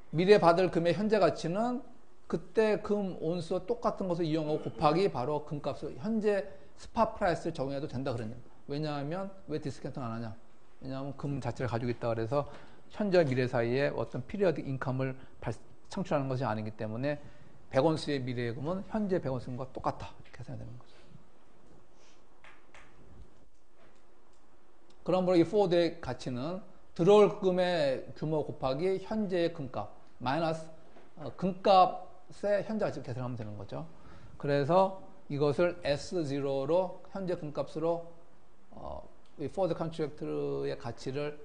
미래 받을 금의 현재 가치는 그때 금 온수와 똑같은 것을 이용하고 곱하기 바로 금값을 현재 스팟 프라이스를 적용해도 된다 그런 얘기예요. 왜냐하면 왜 디스카운트는 안 하냐? 왜냐하면 금 자체를 가지고 있다 그래서 현재와 미래 사이에 어떤 피리어드 인컴을 창출하는 것이 아니기 때문에 100원수의 미래의 금은 현재 100원수의 금과 똑같다. 이렇게 해석이 되는 거죠. 그러므로 이 포워드의 가치는 들어올 금의 규모 곱하기 현재의 금값 마이너스 금값의 현재 가치를 계산하면 되는 거죠. 그래서 이것을 S0로 현재 금값으로 이 포워드 컨트랙트의 가치를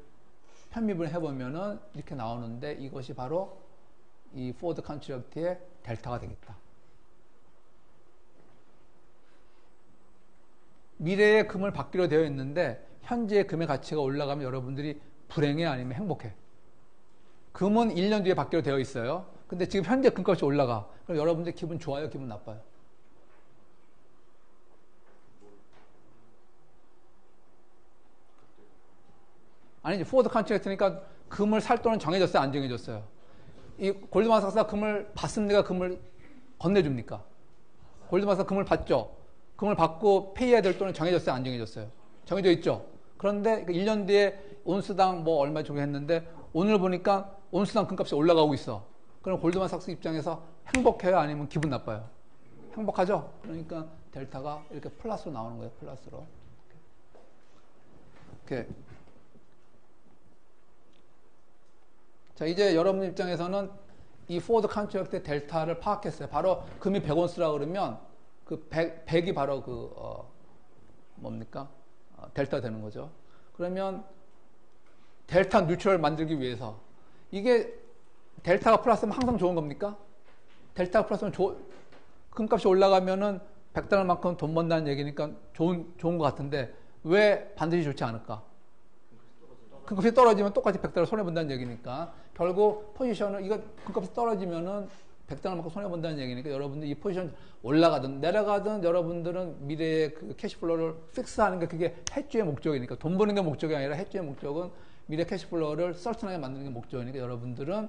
편입을 해보면은 이렇게 나오는데 이것이 바로 이 포워드 컨트랙트의 델타가 되겠다. 미래의 금을 받기로 되어 있는데 현재의 금의 가치가 올라가면 여러분들이 불행해 아니면 행복해? 금은 1년 뒤에 받기로 되어 있어요. 근데 지금 현재 금값이 올라가. 그럼 여러분들 기분 좋아요? 기분 나빠요? 아니지. 포워드 컨트랙트니까 금을 살 돈은 정해졌어요? 안 정해졌어요? 이 골드만삭스가 금을 받습니까? 금을 건네줍니까? 골드만삭스가 금을 받죠? 금을 받고 페이해야 될 돈은 정해졌어요? 안 정해졌어요? 정해져 있죠? 그런데 1년 뒤에 온스당 뭐 얼마 주고 했는데 오늘 보니까 온스당 금값이 올라가고 있어. 그럼 골드만삭스 입장에서 행복해요? 아니면 기분 나빠요? 행복하죠? 그러니까 델타가 이렇게 플러스로 나오는 거예요. 플러스로. 이렇게. 자, 이제 여러분 입장에서는 이 포워드 컨트랙트의 델타를 파악했어요. 바로 금이 100온스라 그러면 그 100이 바로 뭡니까? 델타 되는 거죠. 그러면 델타 뉴트럴 만들기 위해서 이게 델타가 플러스면 항상 좋은 겁니까? 델타가 플러스면 금값이 올라가면은 100달러만큼 돈 번다는 얘기니까 좋은 것 같은데 왜 반드시 좋지 않을까? 금값이 떨어지면 똑같이 100달러 손해본다는 얘기니까 결국 포지션을 이거 금값이 떨어지면은 100달러만큼 손해본다는 얘기니까 여러분들 이 포지션 올라가든 내려가든 여러분들은 미래의 그 캐시플로우를 픽스하는 게 그게 해주의 목적이니까 돈 버는 게 목적이 아니라 해주의 목적은 미래 캐시플로우를 설튼하게 만드는 게 목적이니까 여러분들은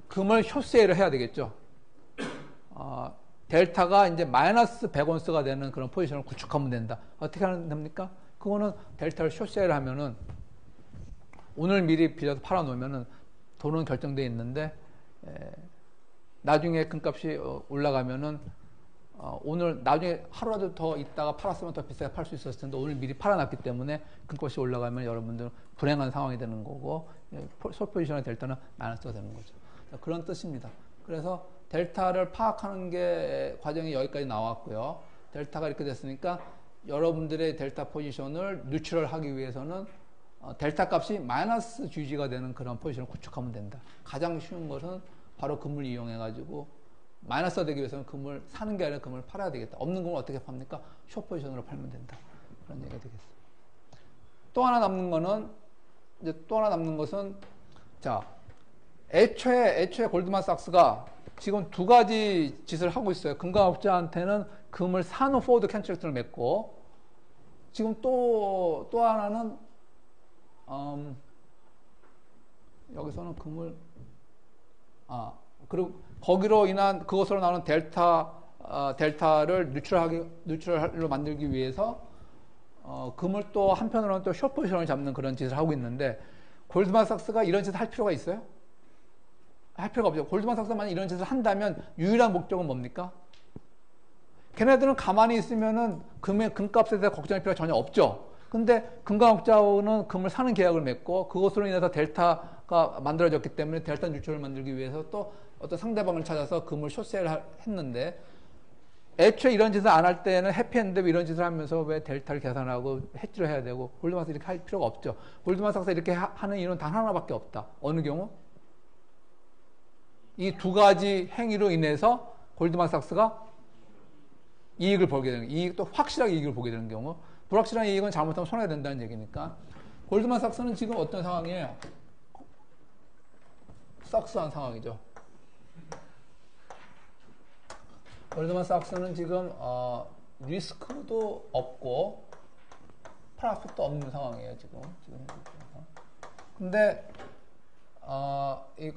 금을 숏세일을 해야 되겠죠. 델타가 이제 마이너스 100온스가 되는 그런 포지션을 구축하면 된다. 어떻게 하면 됩니까? 그거는 델타를 숏세일을 하면은 오늘 미리 빌려서 팔아놓으면은 돈은 결정되어 있는데 나중에 금값이 올라가면은 오늘 나중에 하루라도 더 있다가 팔았으면 더 비싸게 팔 수 있었을 텐데 오늘 미리 팔아놨기 때문에 금값이 올라가면 여러분들은 불행한 상황이 되는 거고 숏 포지션의 델타는 마이너스가 되는 거죠. 그런 뜻입니다. 그래서 델타를 파악하는 게 과정이 여기까지 나왔고요. 델타가 이렇게 됐으니까 여러분들의 델타 포지션을 뉴트럴 하기 위해서는 델타 값이 마이너스 GG가 되는 그런 포지션을 구축하면 된다. 가장 쉬운 것은 바로 금을 이용해 가지고 마이너스가 되기 위해서는 금을 사는 게 아니라 금을 팔아야 되겠다. 없는 금을 어떻게 팝니까? 숏 포지션으로 팔면 된다. 그런 얘기가 되겠어요. 또 하나 남는 것은 자, 애초에 골드만삭스가 지금 두 가지 짓을 하고 있어요. 금감업자한테는 금을 사는 포워드 컨트랙트를 맺고 지금 또 하나는 여기서는 금을 그리고 거기로 인한 그것으로 나오는 델타를 뉴트럴로 만들기 위해서 금을 또 한편으로는 또 숏 포지션을 잡는 그런 짓을 하고 있는데 골드만삭스가 이런 짓을 할 필요가 있어요? 할 필요가 없죠. 골드만삭스가 만약 이런 짓을 한다면 유일한 목적은 뭡니까? 걔네들은 가만히 있으면은 금값에 대해 걱정할 필요가 전혀 없죠. 근데 금감업자는 금을 사는 계약을 맺고 그것으로 인해서 델타가 만들어졌기 때문에 델타 뉴트럴을 만들기 위해서 또 어떤 상대방을 찾아서 금을 숏세일 했는데 애초에 이런 짓을 안 할 때는 해피했는데 이런 짓을 하면서 왜 델타를 계산하고 해지를 해야 되고 골드만삭스 이렇게 할 필요가 없죠. 골드만삭스 이렇게 하는 이유는 단 하나밖에 없다. 어느 경우? 이 두 가지 행위로 인해서 골드만삭스가 이익을 보게 되는 이익도 확실하게 이익을 보게 되는 경우 불확실한 이익은 잘못하면 손해된다는 얘기니까 골드만삭스는 지금 어떤 상황이에요? 썩스한 상황이죠. 골드만삭스는 지금 리스크도 없고 프로핏도 없는 상황이에요. 지금. 근데 이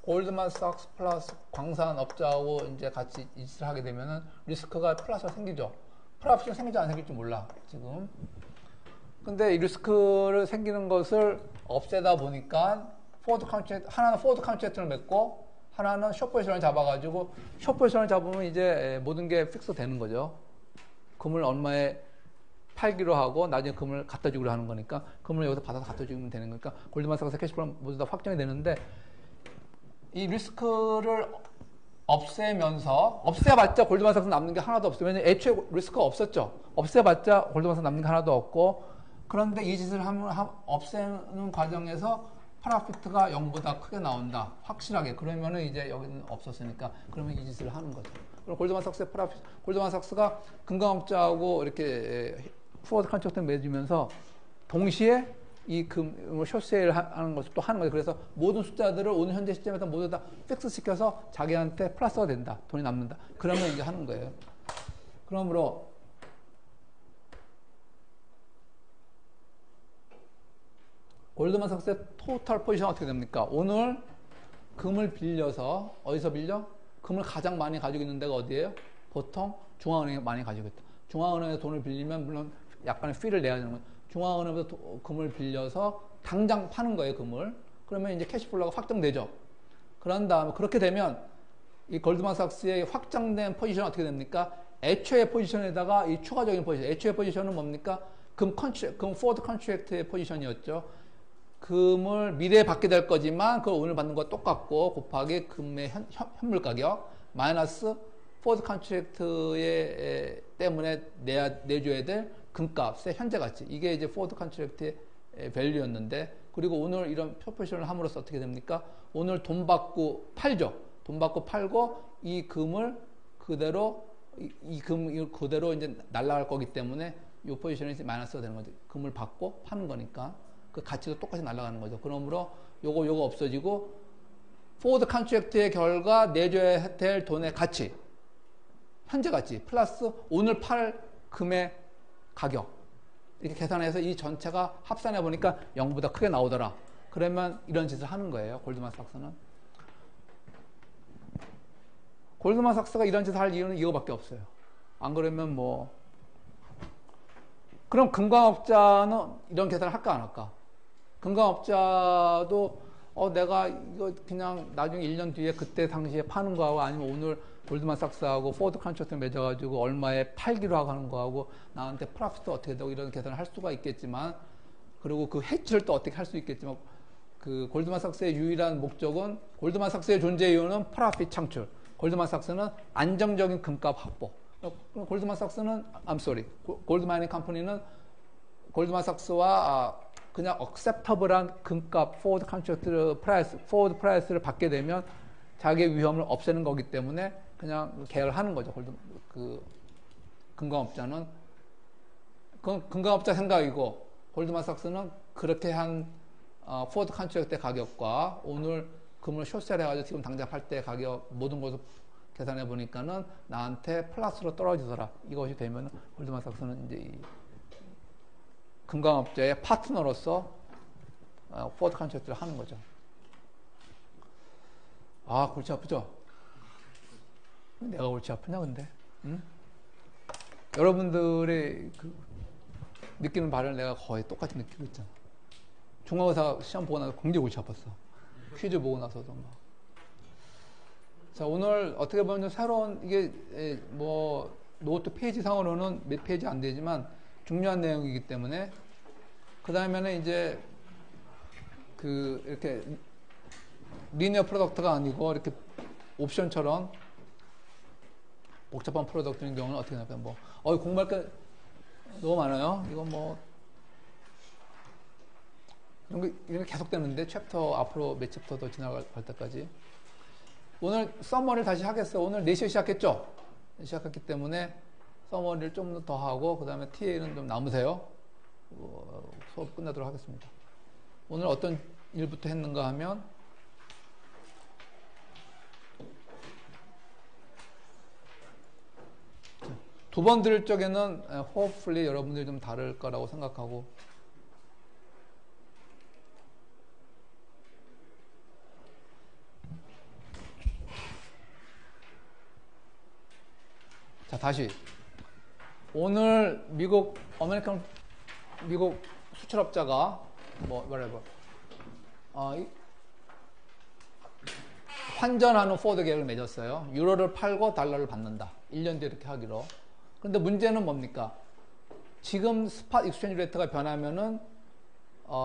골드만삭스 플러스 광산업자하고 이제 같이 이 짓을 하게 되면은 리스크가 플러스가 생기죠. 프로핏이 생길지 안 생길지 몰라 지금. 근데 이 리스크를 생기는 것을 없애다 보니까 하나는 포워드 컨트랙트를 맺고 하나는 숏 포지션을 잡아가지고 숏 포지션을 잡으면 이제 모든 게 픽스 되는 거죠. 금을 얼마에 팔기로 하고 나중에 금을 갖다 주기로 하는 거니까 금을 여기서 받아서 갖다 주면 되는 거니까 골드만삭스 캐시플로우 모두 다 확정이 되는데 이 리스크를 없애봤자 골드만삭스 남는 게 하나도 없어요. 왜냐면 애초에 리스크가 없었죠. 없애봤자 골드만삭스 남는 게 하나도 없고, 그런데 이 짓을 없애는 과정에서 프로피트가 0보다 크게 나온다. 확실하게. 그러면은 이제 여기는 없었으니까 그러면 이 짓을 하는 거죠. 그럼 골드만삭스가 금강업자하고 이렇게 포워드 컨트랙트를 맺으면서 동시에 이 숏세일 하는 것을 또 하는 거예요. 그래서 모든 숫자들을 오늘 현재 시점에서 모두 다 픽스 시켜서 자기한테 플러스가 된다. 돈이 남는다. 그러면 이제 하는 거예요. 그러므로 골드만삭스의 토탈 포지션 어떻게 됩니까? 오늘 금을 빌려서 어디서 빌려? 금을 가장 많이 가지고 있는 데가 어디예요? 보통 중앙은행에 많이 가지고 있다. 중앙은행에 돈을 빌리면 물론 약간의 피를 내야 되는 거예요. 중앙은행에서 금을 빌려서 당장 파는 거예요, 금을. 그러면 이제 캐시플로우가 확정되죠. 그런 다음에 그렇게 되면 이 골드만삭스의 확장된 포지션은 어떻게 됩니까? 애초의 포지션에다가 이 추가적인 포지션. 애초의 포지션은 뭡니까? 금 포워드 컨트랙트의 포지션이었죠. 금을 미래에 받게 될 거지만 그걸 오늘 받는 거와 똑같고 곱하기 금의 현물 가격 마이너스 포워드 컨트랙트에 때문에 내줘야 될 금값의 현재 가치. 이게 이제 포워드 컨트랙트의 밸류였는데, 그리고 오늘 이런 포지션을 함으로써 어떻게 됩니까? 오늘 돈 받고 팔죠. 돈 받고 팔고 이 금을 그대로 이 그대로 이제 날아갈 거기 때문에 이 포지션이 마이너스가 되는 거죠. 금을 받고 파는 거니까 그 가치도 똑같이 날아가는 거죠. 그러므로 요거 없어지고 포워드 컨트랙트의 결과 내줘야 될 돈의 가치, 현재 가치 플러스 오늘 팔 금의 가격, 이렇게 계산해서 이 전체가 합산해 보니까 0보다 크게 나오더라. 그러면 이런 짓을 하는 거예요. 골드만삭스는. 골드만삭스가 이런 짓을 할 이유는 이거밖에 없어요. 안 그러면 그럼 금광업자는 이런 계산을 할까 안 할까? 금광업자도 내가 이거 그냥 나중에 1년 뒤에 그때 당시에 파는 거하고 아니면 오늘 골드만삭스하고 포워드 컨트랙트 맺어가지고 얼마에 팔기로 하고 하는 거하고 나한테 프로피트 어떻게 되고 이런 계산을 할 수가 있겠지만, 그리고 그 해지를 또 어떻게 할 수 있겠지만, 그 골드만삭스의 유일한 목적은, 골드만삭스의 존재 이유는 프로피트 창출. 골드만삭스는 안정적인 금값 확보. 골드만삭스는 골드마이닝 컴퍼니는 골드만삭스와 그냥 acceptable한 금값 포워드 컨트랙트 포워드 프라이스를 받게 되면 자기의 위험을 없애는 거기 때문에 그냥 계약을 하는 거죠. 금광업자는 금광업자 생각이고, 골드만삭스는 그렇게 한 포워드 컨트랙트 가격과 오늘 금을 숏셀 해가지고 지금 당장 팔 때 가격 모든 것을 계산해 보니까는 나한테 플러스로 떨어지더라. 이것이 되면 골드만삭스는 이제 이 금광업자의 파트너로서 포워드 컨트랙트를 하는 거죠. 골치 아프죠? 내가 골치 아프냐, 근데? 응? 여러분들의 느끼는 바를 내가 거의 똑같이 느끼고 있잖아. 중간고사 시험 보고 나서 굉장히 골치 아팠어. 퀴즈 보고 나서도 막. 자, 오늘 어떻게 보면 새로운, 이게, 노트 페이지 상으로는 몇 페이지 안 되지만 중요한 내용이기 때문에, 그 다음에는 이제, 이렇게, 리니어 프로덕트가 아니고, 이렇게 옵션처럼 복잡한 프로덕트인 경우는 어떻게 나타나요? 공부할 게 너무 많아요. 이거 이런 게 계속 되는데, 챕터, 앞으로 몇 챕터 더 지나갈 때까지. 오늘 서머리를 다시 하겠어요. 오늘 4시에 시작했죠? 시작했기 때문에 서머리를 좀 더 하고, 그 다음에 TA는 좀 남으세요. 수업 끝나도록 하겠습니다. 오늘 어떤 일부터 했는가 하면, 두 번 들을 적에는 hopefully 여러분들이 좀 다를 거라고 생각하고, 자, 다시. 오늘 미국 수출업자가, 환전하는 포워드 계약을 맺었어요. 유로를 팔고 달러를 받는다. 1년 뒤에 이렇게 하기로. 그런데 문제는 뭡니까? 지금 스팟 익스체인지 레이트가 변하면은,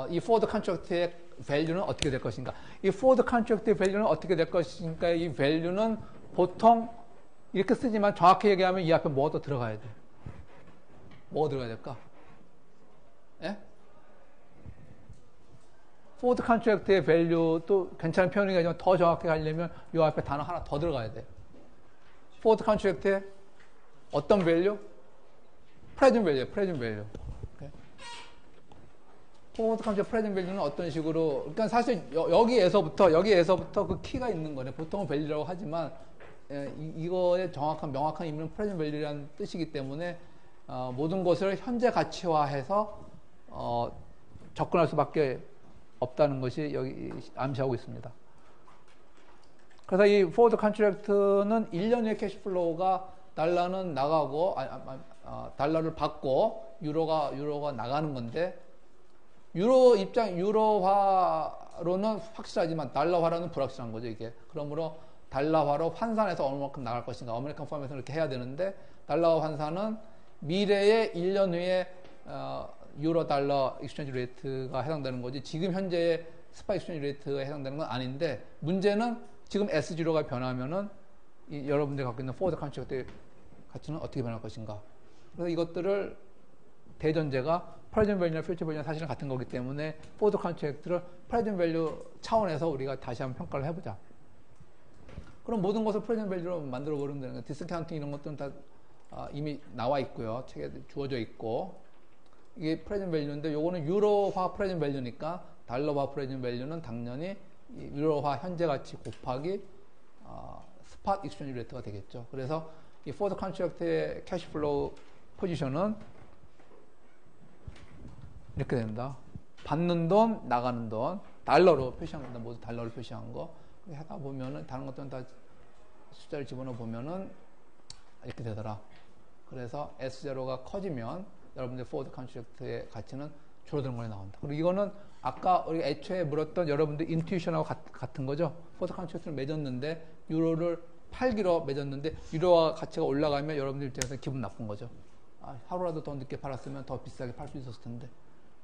이 포워드 컨트랙트의 밸류는 어떻게 될 것인가? 이 forward contract의 밸류는 어떻게 될 것인가? 이 밸류는 보통 이렇게 쓰지만 정확히 얘기하면 이 앞에 뭐가 또 들어가야 돼? 뭐가 들어가야 될까? 예? forward contract의 밸류도 괜찮은 표현이지만 더 정확히 하려면 이 앞에 단어 하나 더 들어가야 돼. forward contract의 어떤 밸류? present 밸류, present 밸류. forward contract present value는 어떤 식으로, 그러니까 사실 여기에서부터 그 키가 있는 거네. 보통은 value라고 하지만 이거의 명확한 의미는 present value라는 뜻이기 때문에 모든 것을 현재 가치화해서 접근할 수밖에 없다는 것이 여기 암시하고 있습니다. 그래서 이 forward contract는 1년 후에 캐시플로우가 달러는 나가고 달러를 받고 유로가 나가는 건데, 유로화로는 확실하지만 달러화로는 불확실한 거죠, 이게. 그러므로 달러화로 환산해서 얼마만큼 나갈 것인가, 아메리칸 포함해서 이렇게 해야 되는데, 달러화 환산은 미래의 1년 후에 유로 달러 익스체인지 레이트가 해당되는 거지, 지금 현재의 스파 익스체인지 레이트가 해당되는 건 아닌데, 문제는 지금 S0가 변하면은 여러분들이 갖고 있는 포워드 컨트랙트의 가치는 어떻게 변할 것인가. 그래서 이것들을 대전제가 프레젠트 밸류나 퓨처 밸류나 사실은 같은 거기 때문에 포워드 컨트랙트를 프레젠트 밸류 차원에서 우리가 다시 한번 평가를 해보자. 그럼 모든 것을 프레젠트 밸류로 만들어 버리면 되는 거예요. 디스카운팅 이런 것들은 다 이미 나와 있고요. 책에 주어져 있고. 이게 프레젠트 밸류인데, 요거는 유로화 프레젠트 밸류니까 달러화 프레젠트 밸류는 당연히 유로화 현재 가치 곱하기 스팟 익스체인지 레이트가 되겠죠. 그래서 이 포워드 컨트랙트의 캐시플로우 포지션은 이렇게 된다. 받는 돈, 나가는 돈, 달러로 표시한 겁니다. 모두 달러로 표시한 거. 하다 보면은, 다른 것들은 다 숫자를 집어넣어 보면은 이렇게 되더라. 그래서 S0가 커지면 여러분들 포워드 컨트랙트의 가치는 줄어드는 거에 나온다. 그리고 이거는 아까 우리가 애초에 물었던 여러분들 인투이션하고 같은 거죠. 포워드 컨트랙트를 맺었는데, 유로를 팔기로 맺었는데, 유로화 가치가 올라가면 여러분들 입장에서 기분 나쁜 거죠. 하루라도 더 늦게 팔았으면 더 비싸게 팔 수 있었을 텐데.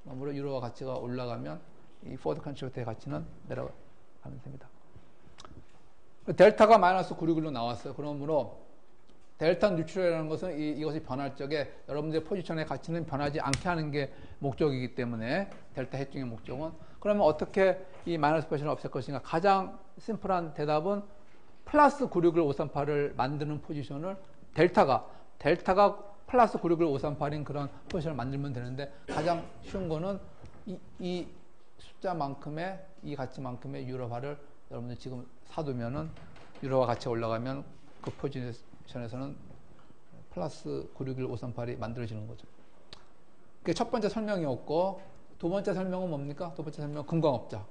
물론 유로화 가치가 올라가면 이 포워드 컨트랙트의 가치는 내려가면 됩니다. 델타가 마이너스 961로 나왔어요. 그러므로 델타 뉴트럴이라는 것은 이것이 변할 적에 여러분들의 포지션의 가치는 변하지 않게 하는 게 목적이기 때문에, 델타 해칭의 목적은. 그러면 어떻게 이 마이너스 포지션을 없앨 것인가? 가장 심플한 대답은 플러스 961,538을 만드는 포지션을 델타가 플러스 961,538인 그런 포지션을 만들면 되는데, 가장 쉬운 거는 이 숫자만큼의, 이 가치만큼의 유로화를 여러분들 지금 사두면은, 유로화 가치가 올라가면 그 포지션에서는 플러스 961,538이 만들어지는 거죠. 그게 첫 번째 설명이었고, 두 번째 설명은 뭡니까? 두 번째 설명은 금광업자.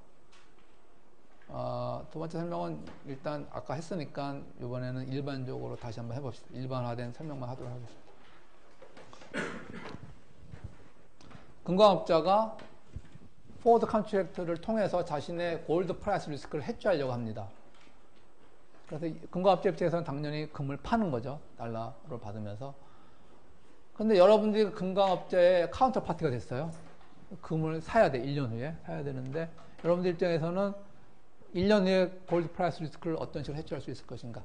두 번째 설명은 일단 아까 했으니까 이번에는 일반적으로 다시 한번 해봅시다. 일반화된 설명만 하도록 하겠습니다. 금광업자가 포워드 컨트랙트를 통해서 자신의 골드 프라이스 리스크를 해지하려고 합니다. 그래서 금광업자 입장에서는 당연히 금을 파는 거죠. 달러를 받으면서. 근데 여러분들이 금광업자의 카운터 파티가 됐어요. 금을 사야 돼. 1년 후에 사야 되는데, 여러분들 입장에서는 1년 후에 골드 프라이스 리스크를 어떤 식으로 해지할 수 있을 것인가.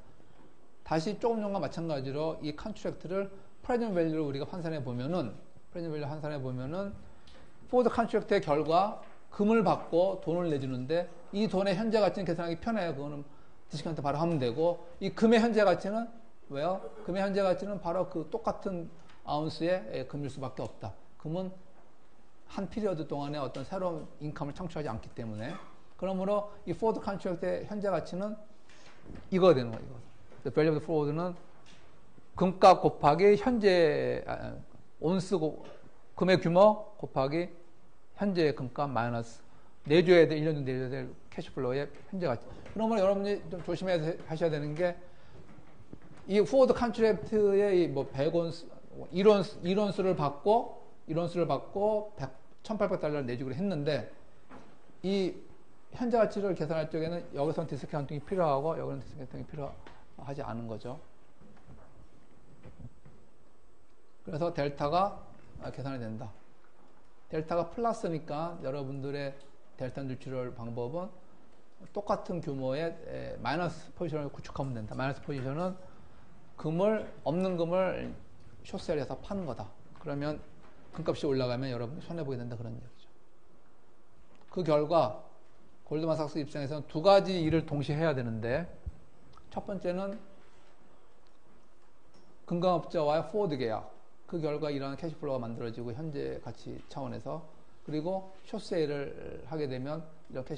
다시 조금 전과 마찬가지로 이 컨트랙트를 프레젠트 밸류로 우리가 환산해 보면은, 포워드 컨트랙트의 결과 금을 받고 돈을 내주는데, 이 돈의 현재 가치는 계산하기 편해요. 그거는 디스카운트 바로 하면 되고, 이 금의 현재 가치는 왜요? 금의 현재 가치는 바로 그 똑같은 아운스의 금일 수밖에 없다. 금은 한 피리어드 동안에 어떤 새로운 인컴을 창출하지 않기 때문에. 그러므로 이 포워드 컨트랙트의 현재 가치는 이거 되는 거예요. The value of the forward는 금값 곱하기 현재 금의 규모 곱하기 현재 금값 마이너스 내줘야 될 1년 전 내줘야 될 캐시플로우의 현재 가치. 그러면 여러분이 좀 조심하셔야 되는 게, 이 포워드 컨트랙트의 뭐 100원스, 1원수를 받고 1,800달러를 내주기로 했는데, 이 현재 가치를 계산할 적에는 여기서는 디스카운팅이 필요하고 여기는 디스카운팅이 필요하지 않은 거죠. 그래서 델타가 계산이 된다. 델타가 플러스니까 여러분들의 델타 뉴트럴 방법은 똑같은 규모의 마이너스 포지션을 구축하면 된다. 마이너스 포지션은 없는 금을 숏셀에서 파는 거다. 그러면 금값이 올라가면 여러분이 손해보게 된다. 그런 얘기죠. 그 결과 골드만삭스 입장에서는 두 가지 일을 동시에 해야 되는데, 첫 번째는 금강업자와의 포워드 계약, 그 결과 이러한 캐시플로우가 만들어지고 현재 가치 차원에서, 그리고 숏세일을 하게 되면 이렇게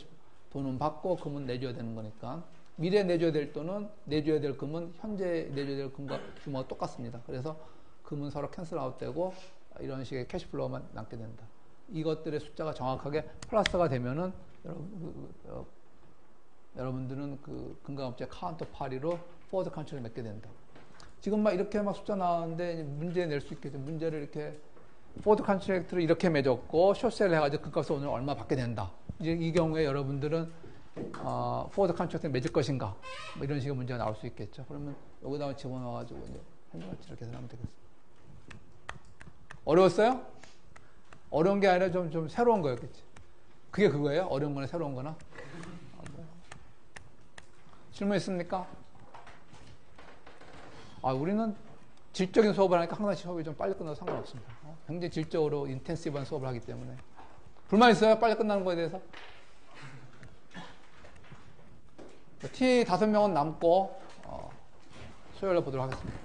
돈은 받고 금은 내줘야 되는 거니까 미래에 내줘야 될 돈은, 내줘야 될 금은 현재 내줘야 될 금과 규모가 똑같습니다. 그래서 금은 서로 캔슬 아웃되고 이런 식의 캐시플로우만 남게 된다. 이것들의 숫자가 정확하게 플러스가 되면은 여러분들은 그 금강업체 카운터 파리로 포워드 컨트롤을 맺게 된다. 지금 막 이렇게 막 숫자 나왔는데 문제 낼 수 있겠죠. 문제를 이렇게 포워드 컨트랙트를 이렇게 맺었고 숏셀을 해가지고 금값을 오늘 얼마 받게 된다. 이제 이 경우에 여러분들은 포워드 컨트랙트를 맺을 것인가, 뭐 이런 식의 문제가 나올 수 있겠죠. 그러면 여기다가 집어넣어가지고 이제 현재가치를 계산하면 되겠습니다. 어려웠어요? 어려운 게 아니라 좀 새로운 거였겠지. 그게 그거예요? 어려운 거나 새로운 거나? 질문 있습니까? 우리는 질적인 수업을 하니까 항상 수업이 좀 빨리 끝나도 상관없습니다. 굉장히 질적으로 인텐시브한 수업을 하기 때문에. 불만 있어요? 빨리 끝나는 거에 대해서? T 5명은 남고, 수요일에 보도록 하겠습니다.